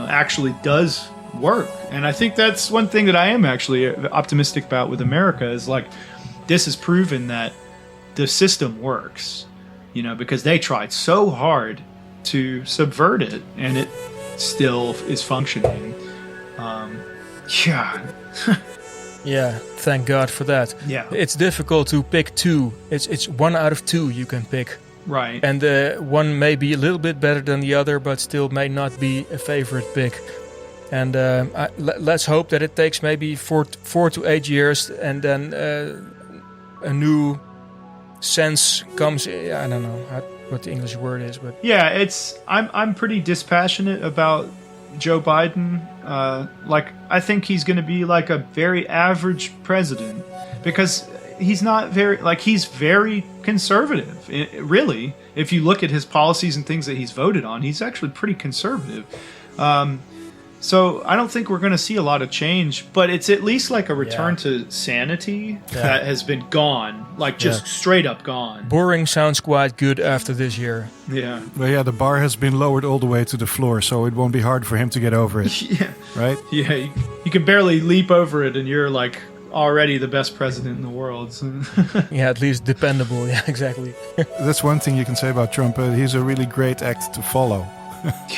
actually does work. And I think that's one thing that I am actually optimistic about with America is, like, this has proven that the system works, because they tried so hard to subvert it and it still is functioning. Yeah, thank God for that. Yeah. It's difficult to pick two. It's one out of two you can pick. Right. And one may be a little bit better than the other, but still may not be a favorite pick. And let's hope that it takes maybe 4 to 8 years, and then a new sense comes. I don't know what the English word is, but yeah, I'm pretty dispassionate about Joe Biden. I think he's going to be like a very average president, because he's not he's very conservative. Really, if you look at his policies and things that he's voted on, he's actually pretty conservative. So I don't think we're going to see a lot of change, but it's at least like a return to sanity that has been gone, like just straight up gone. Boring sounds quite good after this year. Yeah. Well, yeah, the bar has been lowered all the way to the floor, so it won't be hard for him to get over it. Yeah. Right? Yeah, you can barely leap over it, and you're like already the best president in the world. Yeah, at least dependable. Yeah, exactly. That's one thing you can say about Trump. He's a really great act to follow.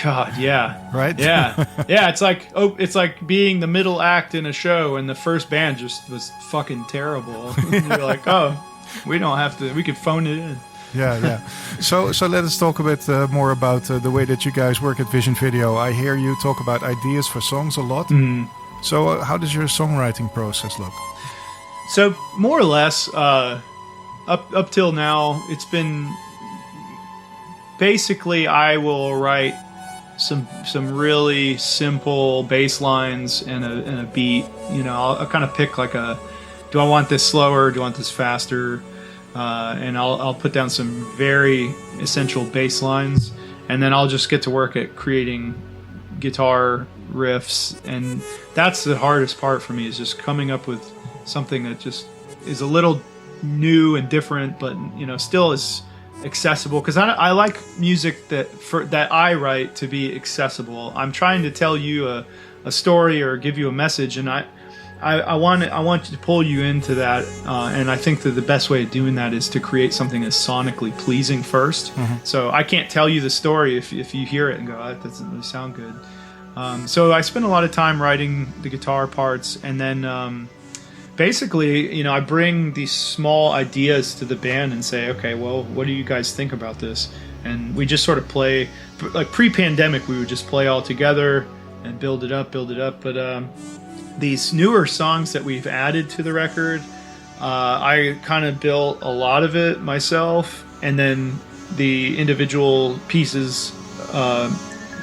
God, yeah. Right? Yeah. Yeah, it's like being the middle act in a show and the first band just was fucking terrible. You're like, oh, we don't have to, we could phone it in. Yeah. So let us talk a bit more about the way that you guys work at Vision Video. I hear you talk about ideas for songs a lot. Mm. So how does your songwriting process look? So more or less, up till now, it's been basically I will write some really simple bass lines and a beat. I'll kind of pick like do I want this slower? Do I want this faster? And I'll put down some very essential bass lines, and then I'll just get to work at creating guitar riffs. And that's the hardest part for me, is just coming up with something that just is a little new and different, but still is accessible, because I like music that I write to be accessible. I'm trying to tell you a story or give you a message, and I want to pull you into that, and I think that the best way of doing that is to create something that's sonically pleasing first. Mm-hmm. So I can't tell you the story if you hear it and go, oh, that doesn't really sound good. So I spend a lot of time writing the guitar parts, and then basically, I bring these small ideas to the band and say, okay, well, what do you guys think about this? And we just sort of play, like pre-pandemic, we would just play all together and build it up. But these newer songs that we've added to the record, I kind of built a lot of it myself, and then the individual pieces,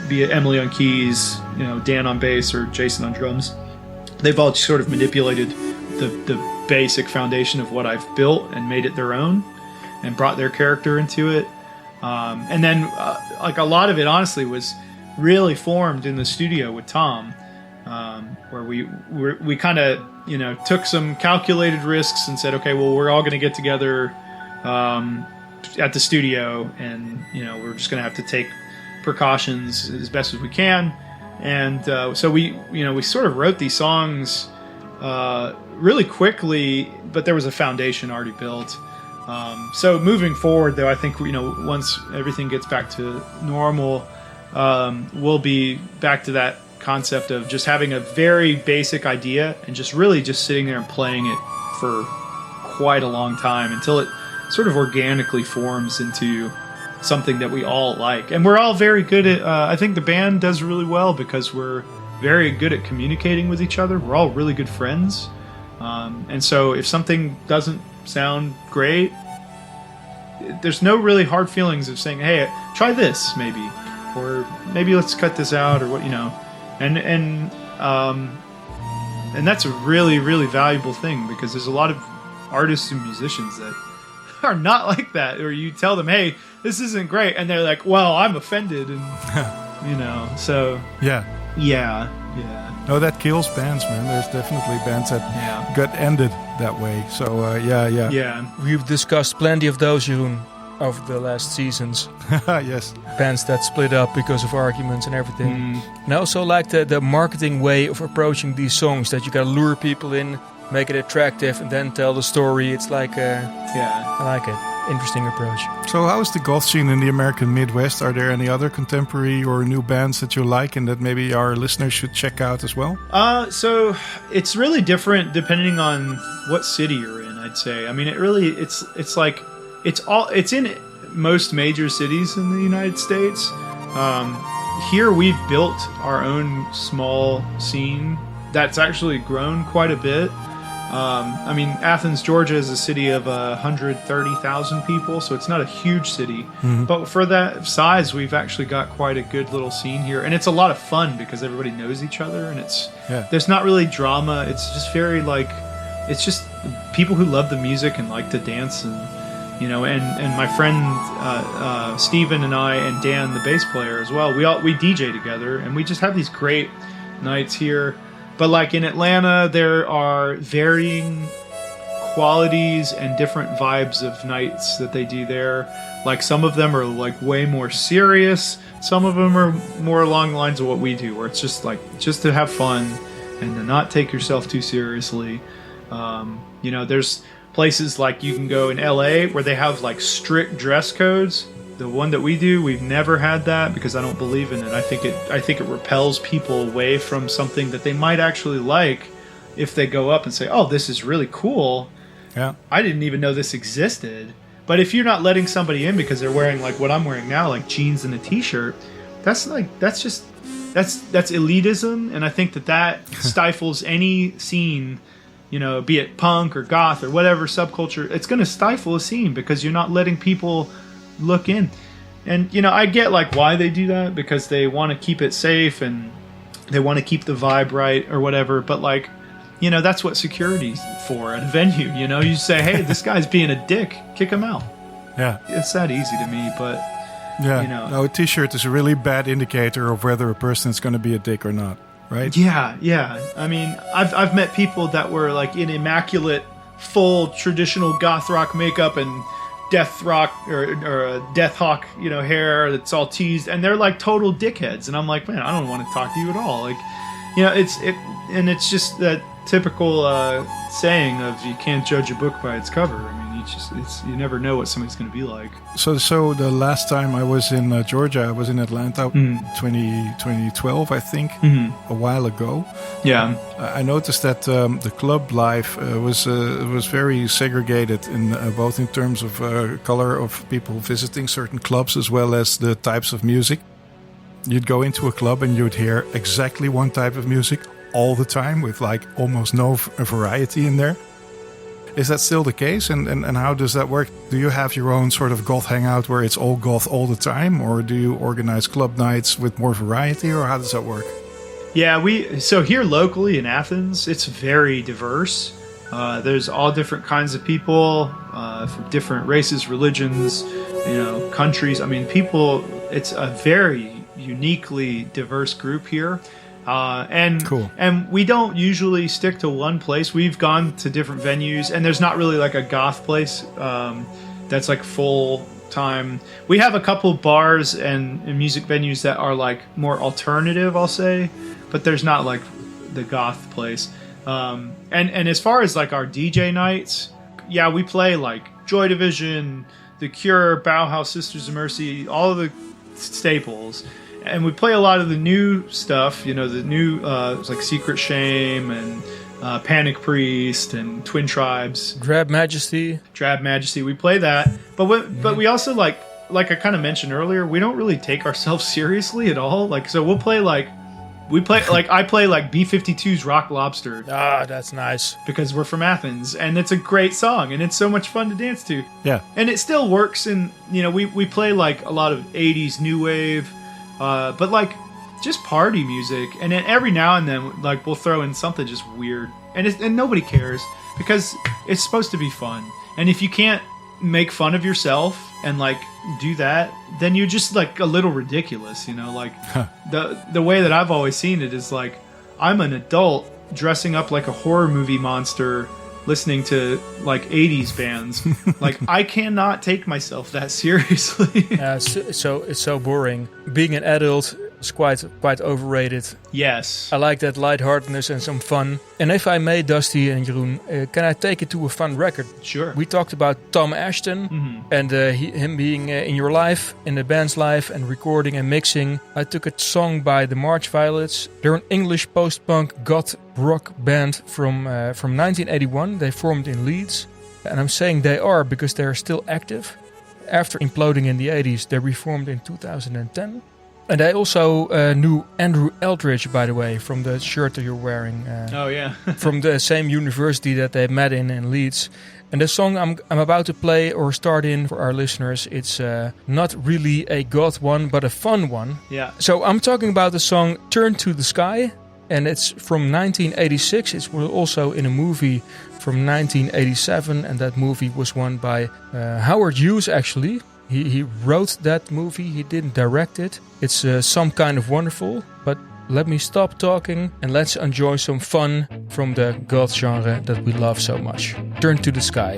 be it Emily on keys, Dan on bass, or Jason on drums, they've all sort of manipulated the basic foundation of what I've built and made it their own and brought their character into it. And then like a lot of it honestly was really formed in the studio with Tom, where we kind of, you know, took some calculated risks and said, okay, well, we're all going to get together at the studio, and, you know, we're just going to have to take precautions as best as we can. And so we sort of wrote these songs really quickly, but there was a foundation already built. So moving forward, though, I think, you know, once everything gets back to normal, we'll be back to that concept of just having a very basic idea and just really just sitting there and playing it for quite a long time until it sort of organically forms into something that we all like. And we're all very good at, I think the band does really well because we're very good at communicating with each other. We're all really good friends. And so if something doesn't sound great, there's no really hard feelings of saying, hey, try this maybe, or maybe let's cut this out, or what, you know. And that's a really, really valuable thing, because there's a lot of artists and musicians that are not like that, or you tell them, hey, this isn't great, and they're like, well, I'm offended, and you know. So yeah. No, that kills bands, man. There's definitely bands that got ended that way. So yeah. We've discussed plenty of those, Jeroen, over the last seasons. Yes. Bands that split up because of arguments and everything. And I also like the marketing way of approaching these songs, that you gotta lure people in, make it attractive, and then tell the story. It's like, I like it. Interesting approach. So how is the goth scene in the American Midwest? Are there any other contemporary or new bands that you like and that maybe our listeners should check out as well? So it's really different depending on what city you're in, I'd say. I mean, it's in most major cities in the United States. Here we've built our own small scene that's actually grown quite a bit. I mean, Athens, Georgia is a city of 130,000 people, so it's not a huge city. Mm-hmm. But for that size, we've actually got quite a good little scene here. And it's a lot of fun because everybody knows each other, and there's not really drama. It's just very, like, it's just people who love the music and like to dance. And, you know, and my friend Steven and I and Dan, the bass player as well, we DJ together, and we just have these great nights here. But like in Atlanta, there are varying qualities and different vibes of nights that they do there. Like some of them are like way more serious. Some of them are more along the lines of what we do, where it's just like just to have fun and to not take yourself too seriously. You know, there's places like you can go in LA where they have like strict dress codes. The one that we do, we've never had that because I don't believe in it. I think it repels people away from something that they might actually like if they go up and say, "Oh, this is really cool. Yeah, I didn't even know this existed." But if you're not letting somebody in because they're wearing like what I'm wearing now, like jeans and a t-shirt, that's elitism, and I think that stifles any scene. You know, be it punk or goth or whatever subculture, it's going to stifle a scene because you're not letting people look in. And you know, I get like why they do that, because they want to keep it safe and they want to keep the vibe right or whatever, but like, you know, that's what security's for at a venue. You know, you say, hey, this guy's being a dick, kick him out. Yeah, it's that easy to me. But yeah, you know, no, a t-shirt is a really bad indicator of whether a person is going to be a dick or not, right? Yeah. I mean, I've met people that were like in immaculate full traditional goth rock makeup and death rock or death hawk, you know, hair that's all teased, and they're like total dickheads, and I'm like, man, I don't want to talk to you at all. Like, you know, it's just that typical saying of you can't judge a book by its cover. I mean, you never know what somebody's going to be like. So the last time I was in Georgia, I was in Atlanta, 2012, I think, a while ago. Yeah, I noticed that the club life was very segregated in both in terms of color of people visiting certain clubs as well as the types of music. You'd go into a club and you'd hear exactly one type of music all the time with like almost no variety in there. Is that still the case? And how does that work? Do you have your own sort of goth hangout where it's all goth all the time? Or do you organize club nights with more variety? Or how does that work? Yeah, so here locally in Athens, it's very diverse. There's all different kinds of people from different races, religions, countries. I mean, it's a very uniquely diverse group here. Cool. And we don't usually stick to one place. We've gone to different venues, and there's not really like a goth place that's like full time. We have a couple bars and music venues that are like more alternative, I'll say, but there's not like the goth place. And as far as like our DJ nights, yeah, we play like Joy Division, The Cure, Bauhaus, Sisters of Mercy, all of the staples. And we play a lot of the new stuff, the new like Secret Shame and Panic Priest and Twin Tribes, Drab Majesty. We play that, but we also like I kind of mentioned earlier, we don't really take ourselves seriously at all. Like, so we'll play like I play like B-52's Rock Lobster. Ah, that's nice. Because we're from Athens, and it's a great song, and it's so much fun to dance to. Yeah, and it still works. And we play like a lot of '80s new wave. But like just party music, and then every now and then like we'll throw in something just weird, and nobody cares because it's supposed to be fun. And if you can't make fun of yourself and like do that, then you're just like a little ridiculous, like the way that I've always seen it is like I'm an adult dressing up like a horror movie monster, listening to like 80s bands. Like I cannot take myself that seriously. So it's so boring. Being an adult is quite overrated. Yes. I like that lightheartedness and some fun. And if I may, Dusty and Jeroen, can I take it to a fun record? Sure. We talked about Tom Ashton and him being in your life, in the band's life, and recording and mixing. I took a song by the March Violets. They're an English post-punk goth rock band from 1981. They formed in Leeds. And I'm saying they are because they are still active. After imploding in the 80s, they reformed in 2010. And I also knew Andrew Eldridge, by the way, from the shirt that you're wearing. Oh, yeah. From the same university that they met in Leeds. And the song I'm about to play or start in for our listeners, it's not really a goth one, but a fun one. Yeah. So I'm talking about the song Turn to the Sky. And it's from 1986. It's also in a movie from 1987. And that movie was won by Howard Hughes, actually. He wrote that movie, he didn't direct it. It's Some Kind of Wonderful, but let me stop talking and let's enjoy some fun from the goth genre that we love so much. Turn to the Sky.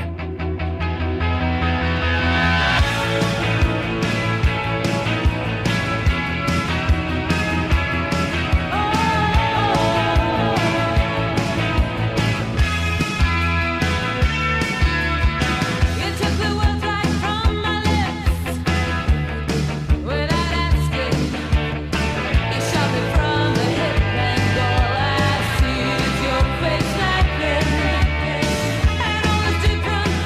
Different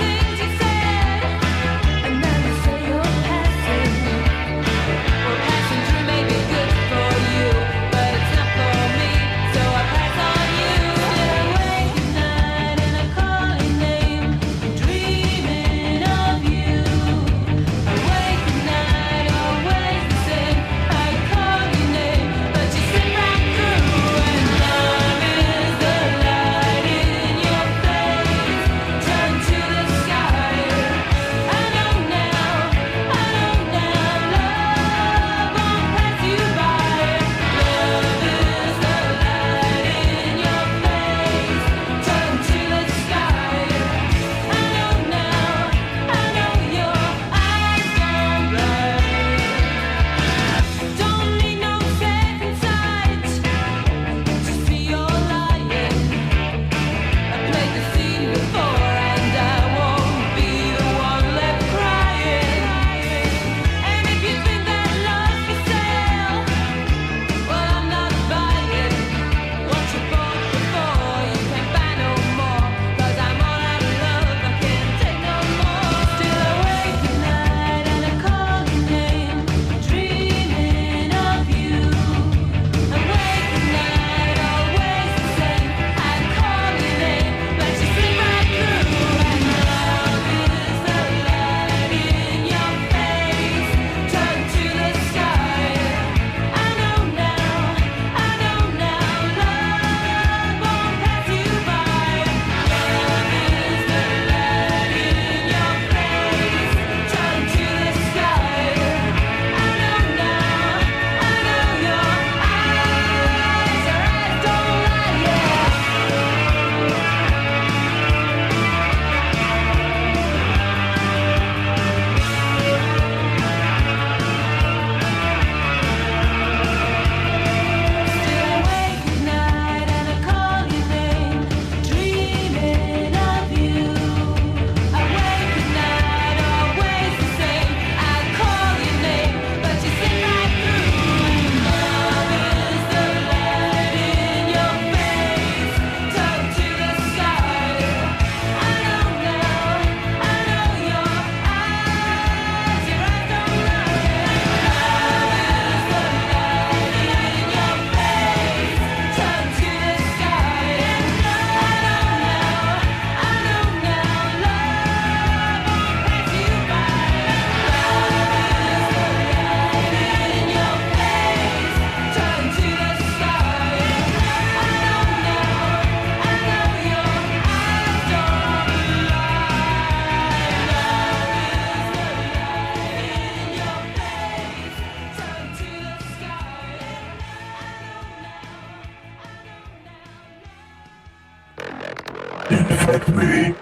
infect me.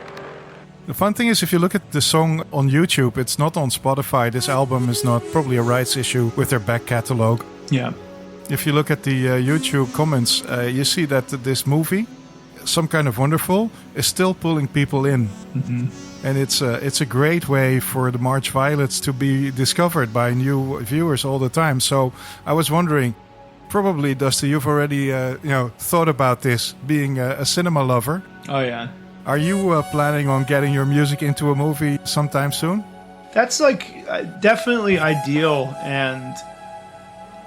The fun thing is, if you look at the song on YouTube, it's not on Spotify. This album is not probably a rights issue with their back catalog. Yeah. If you look at the YouTube comments, you see that this movie, Some Kind of Wonderful, is still pulling people in. Mm-hmm. And it's a great way for the March Violets to be discovered by new viewers all the time. So I was wondering, probably, Dusty, you've already thought about this, being a cinema lover. Oh, yeah. Are you planning on getting your music into a movie sometime soon? That's like definitely ideal, and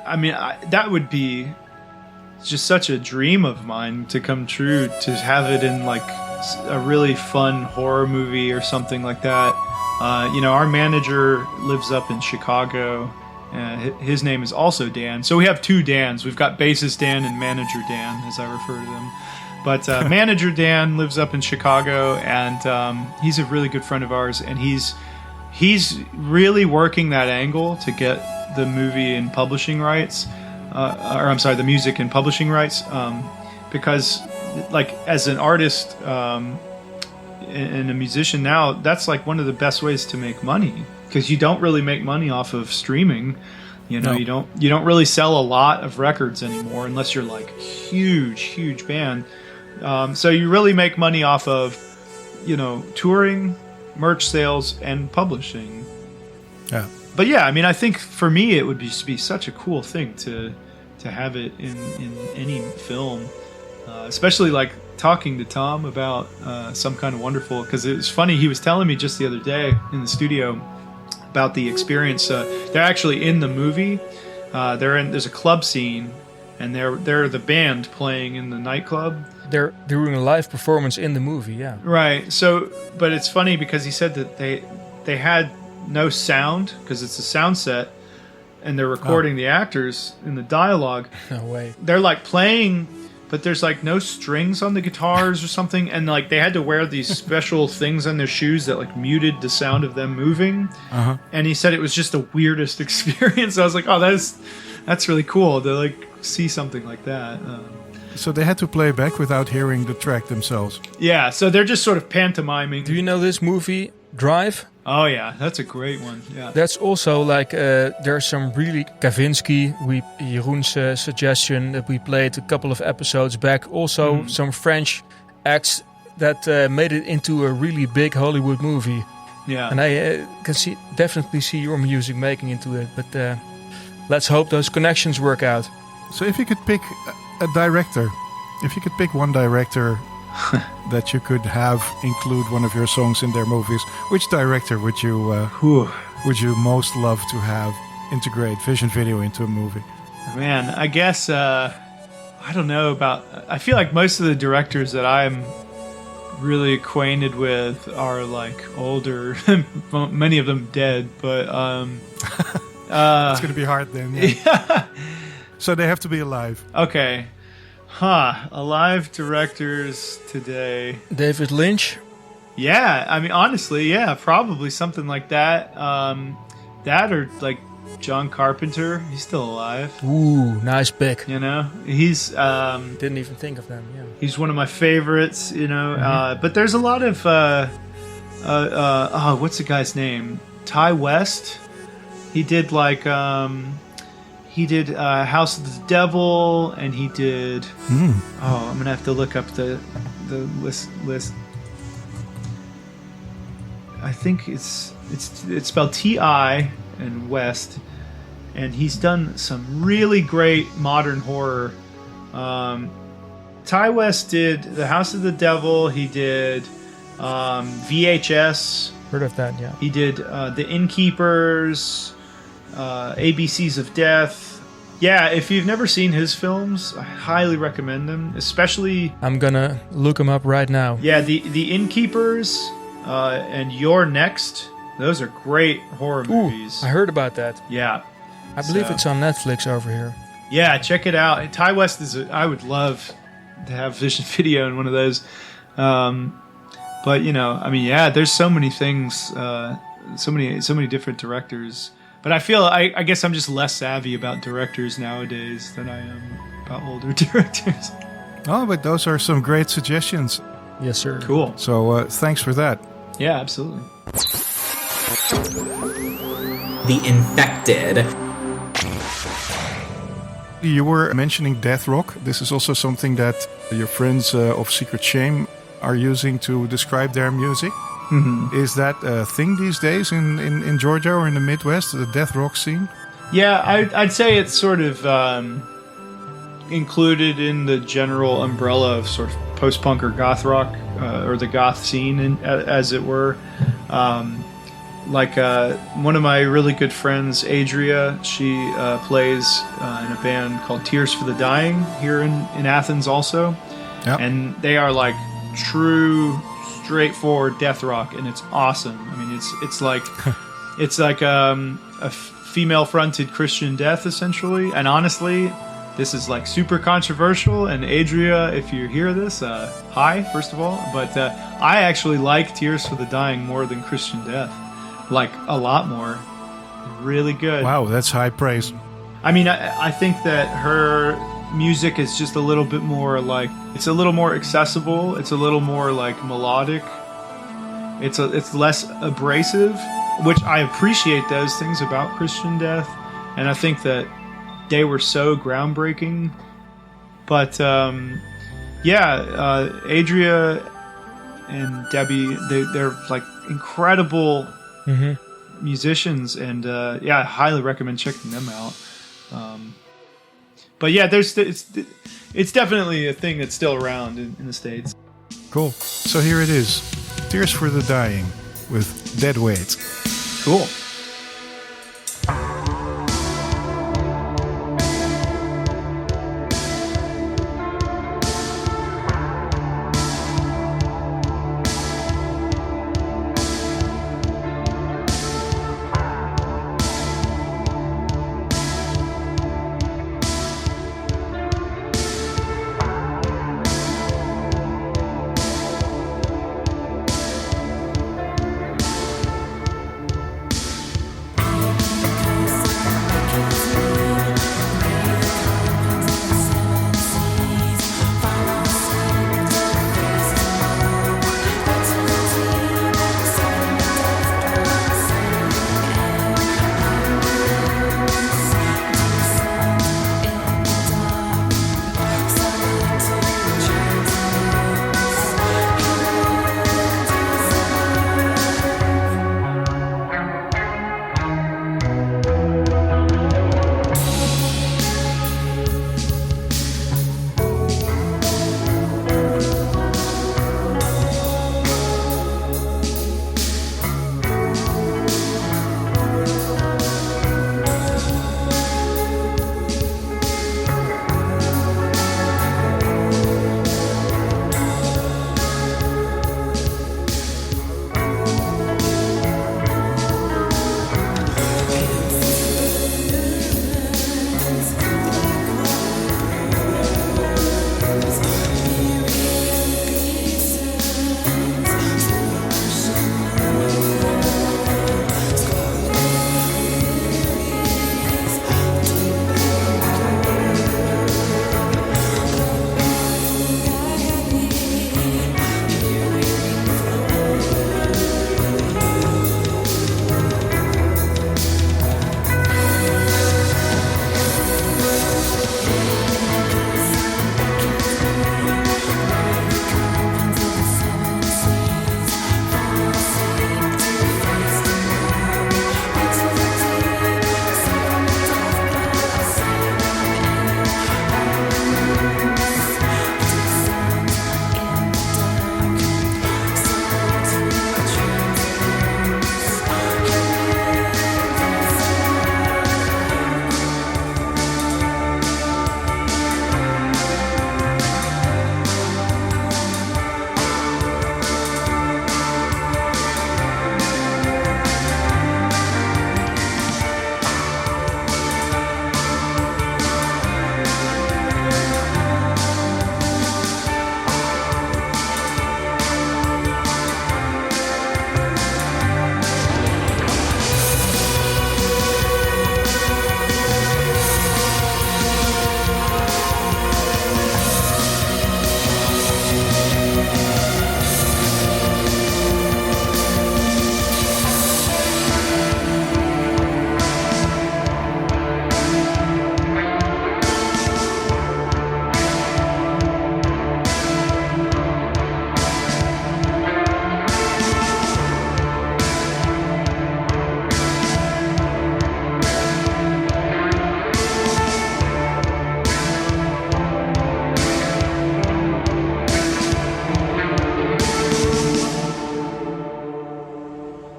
I mean that would be just such a dream of mine to come true, to have it in like a really fun horror movie or something like that. Our manager lives up in Chicago. His name is also Dan. So we have two Dans. We've got bassist Dan and manager Dan, as I refer to them. But manager Dan lives up in Chicago, and he's a really good friend of ours. And he's really working that angle to get the movie and publishing rights, the music and publishing rights, because, like, as an artist and a musician now, that's like one of the best ways to make money, because you don't really make money off of streaming. You don't really sell a lot of records anymore unless you're like huge band. So you really make money off of, touring, merch sales, and publishing. Yeah. But yeah, I mean, I think for me it would be such a cool thing to have it in any film, especially like talking to Tom about Some Kind of Wonderful, because it was funny. He was telling me just the other day in the studio about the experience. They're actually in the movie. There's a club scene, and they're the band playing in the nightclub. They're doing a live performance in the movie, yeah. Right. So, but it's funny because he said that they had no sound because it's a sound set, and they're recording the actors in the dialogue. No way. They're like playing, but there's like no strings on the guitars or something, and like they had to wear these special things on their shoes that like muted the sound of them moving. Uh-huh. And he said it was just the weirdest experience. I was like, oh, that's really cool to like see something like that. So they had to play back without hearing the track themselves. Yeah, so they're just sort of pantomiming. Do you know this movie, Drive? Oh yeah, that's a great one. Yeah, that's also like there's some really Kavinsky. Jeroen's suggestion that we played a couple of episodes back. Also some French acts that made it into a really big Hollywood movie. Yeah, and I can definitely see your music making into it. But let's hope those connections work out. So if you could pick a director, if you could pick one director that you could have include one of your songs in their movies, which director would you most love to have integrate Vision Video into a movie? Man, I guess I don't know about. I feel like most of the directors that I'm really acquainted with are like older. Many of them dead, but it's gonna be hard then. Yeah. So they have to be alive. Okay. Alive directors today. David Lynch? Yeah, I mean, honestly, yeah, probably something like that. That or like John Carpenter. He's still alive. Ooh, nice pick. He's... Didn't even think of them, yeah. He's one of my favorites, but there's a lot of... what's the guy's name? Ty West. He did like... He did House of the Devil, and he did... Oh, I'm going to have to look up the list. I think it's spelled T-I and West, and he's done some really great modern horror. Ty West did The House of the Devil. He did VHS. Heard of that, yeah. He did The Innkeepers... ABCs of Death. Yeah, if you've never seen his films, I highly recommend them. Especially, I'm gonna look them up right now. Yeah, the Innkeepers and You're Next. Those are great horror movies. I heard about that. Yeah, I believe it's on Netflix over here. Yeah, check it out. Ty West is. I would love to have Vision Video in one of those. But I mean, yeah, there's so many things. So many different directors. But I guess I'm just less savvy about directors nowadays than I am about older directors. Oh, but those are some great suggestions. Yes, sir. Cool. So thanks for that. Yeah, absolutely. The Infected. You were mentioning death rock. This is also something that your friends of Secret Shame are using to describe their music. Mm-hmm. Is that a thing these days in Georgia or in the Midwest, the death rock scene? Yeah, I'd say it's sort of included in the general umbrella of sort of post-punk or goth rock, or the goth scene, as it were. One of my really good friends, Adria, she plays in a band called Tears for the Dying here in Athens also. Yep. And they are like true, straightforward death rock, and it's awesome. I mean, it's like it's like a female-fronted Christian death, essentially. And honestly, this is like super controversial. And Adria, if you hear this, hi, first of all. But I actually like Tears for the Dying more than Christian death. Like, a lot more. Really good. Wow, that's high praise. I mean, I think that her music is just a little bit more like, it's a little more accessible. It's a little more like melodic. It's less abrasive, which I appreciate those things about Christian death. And I think that they were so groundbreaking. But, Adria and Debbie, they're like incredible musicians, and I highly recommend checking them out. But yeah, it's definitely a thing that's still around in the States. Cool. So here it is, Tears for the Dying with Dead Weight. Cool.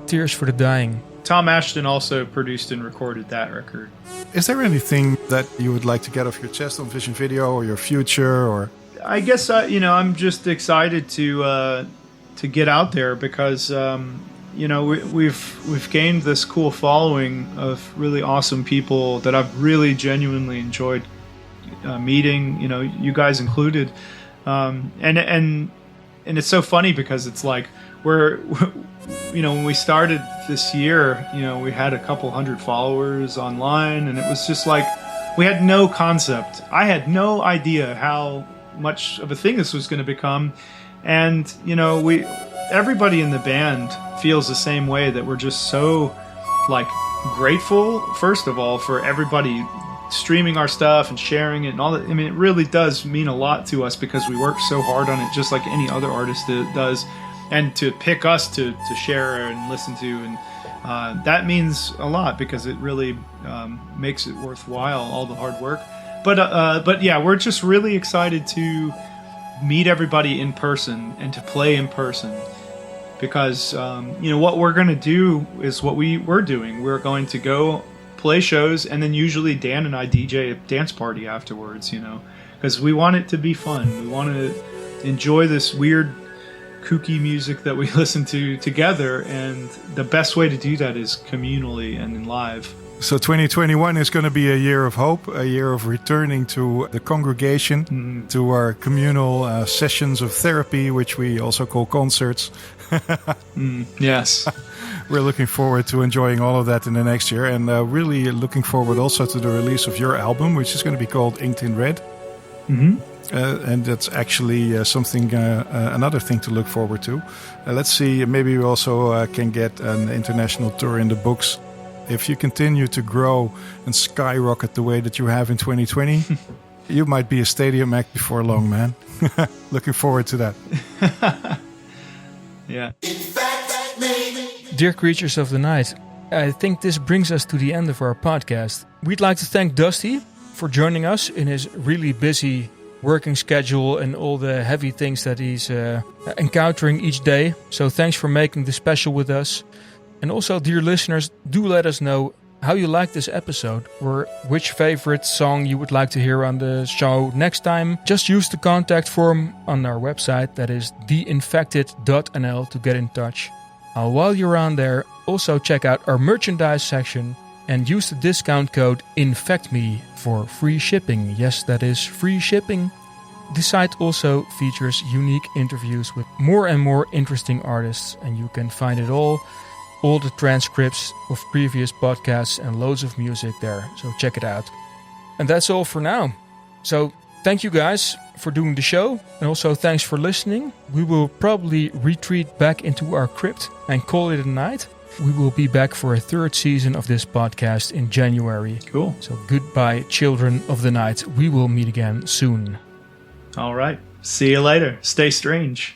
Tears for the Dying. Tom Ashton also produced and recorded that record. Is there anything that you would like to get off your chest on Vision Video or your future? Or I guess I'm just excited to get out there because we've gained this cool following of really awesome people that I've really genuinely enjoyed meeting. You guys included, and it's so funny because it's like when we started this year, we had a couple hundred followers online, and it was just like we had no concept. I had no idea how much of a thing this was going to become, and everybody in the band feels the same way, that we're just so grateful, first of all, for everybody streaming our stuff and sharing it and all that. I mean, it really does mean a lot to us because we work so hard on it, just like any other artist does. And to pick us to share and listen to, and that means a lot because it really makes it worthwhile, all the hard work. But yeah, we're just really excited to meet everybody in person and to play in person because what we're going to do is what we're doing. We're going to go play shows, and then usually Dan and I DJ a dance party afterwards. Because we want it to be fun. We want to enjoy this weird, kooky music that we listen to together, and the best way to do that is communally and in live. So 2021 is going to be a year of hope, a year of returning to the congregation, to our communal sessions of therapy, which we also call concerts. Yes. We're looking forward to enjoying all of that in the next year, and really looking forward also to the release of your album, which is going to be called Inked in Red. Mm-hmm. And that's actually something, another thing to look forward to. Let's see, maybe we also can get an international tour in the books. If you continue to grow and skyrocket the way that you have in 2020, you might be a stadium act before long, man. Looking forward to that. Yeah. Dear creatures of the night, I think this brings us to the end of our podcast. We'd like to thank Dusty for joining us in his really busy working schedule and all the heavy things that he's encountering each day. So thanks for making this special with us. And also, dear listeners, do let us know how you like this episode or which favorite song you would like to hear on the show next time. Just use the contact form on our website, that is theinfected.nl, to get in touch. While you're on there, also check out our merchandise section and use the discount code INFECTME for free shipping. Yes, that is free shipping. The site also features unique interviews with more and more interesting artists, and you can find it all the transcripts of previous podcasts and loads of music there. So check it out. And that's all for now. So thank you guys for doing the show, and also thanks for listening. We will probably retreat back into our crypt and call it a night. We will be back for a third season of this podcast in January. Cool. So goodbye, children of the night. We will meet again soon. All right. See you later. Stay strange.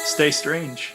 Stay strange.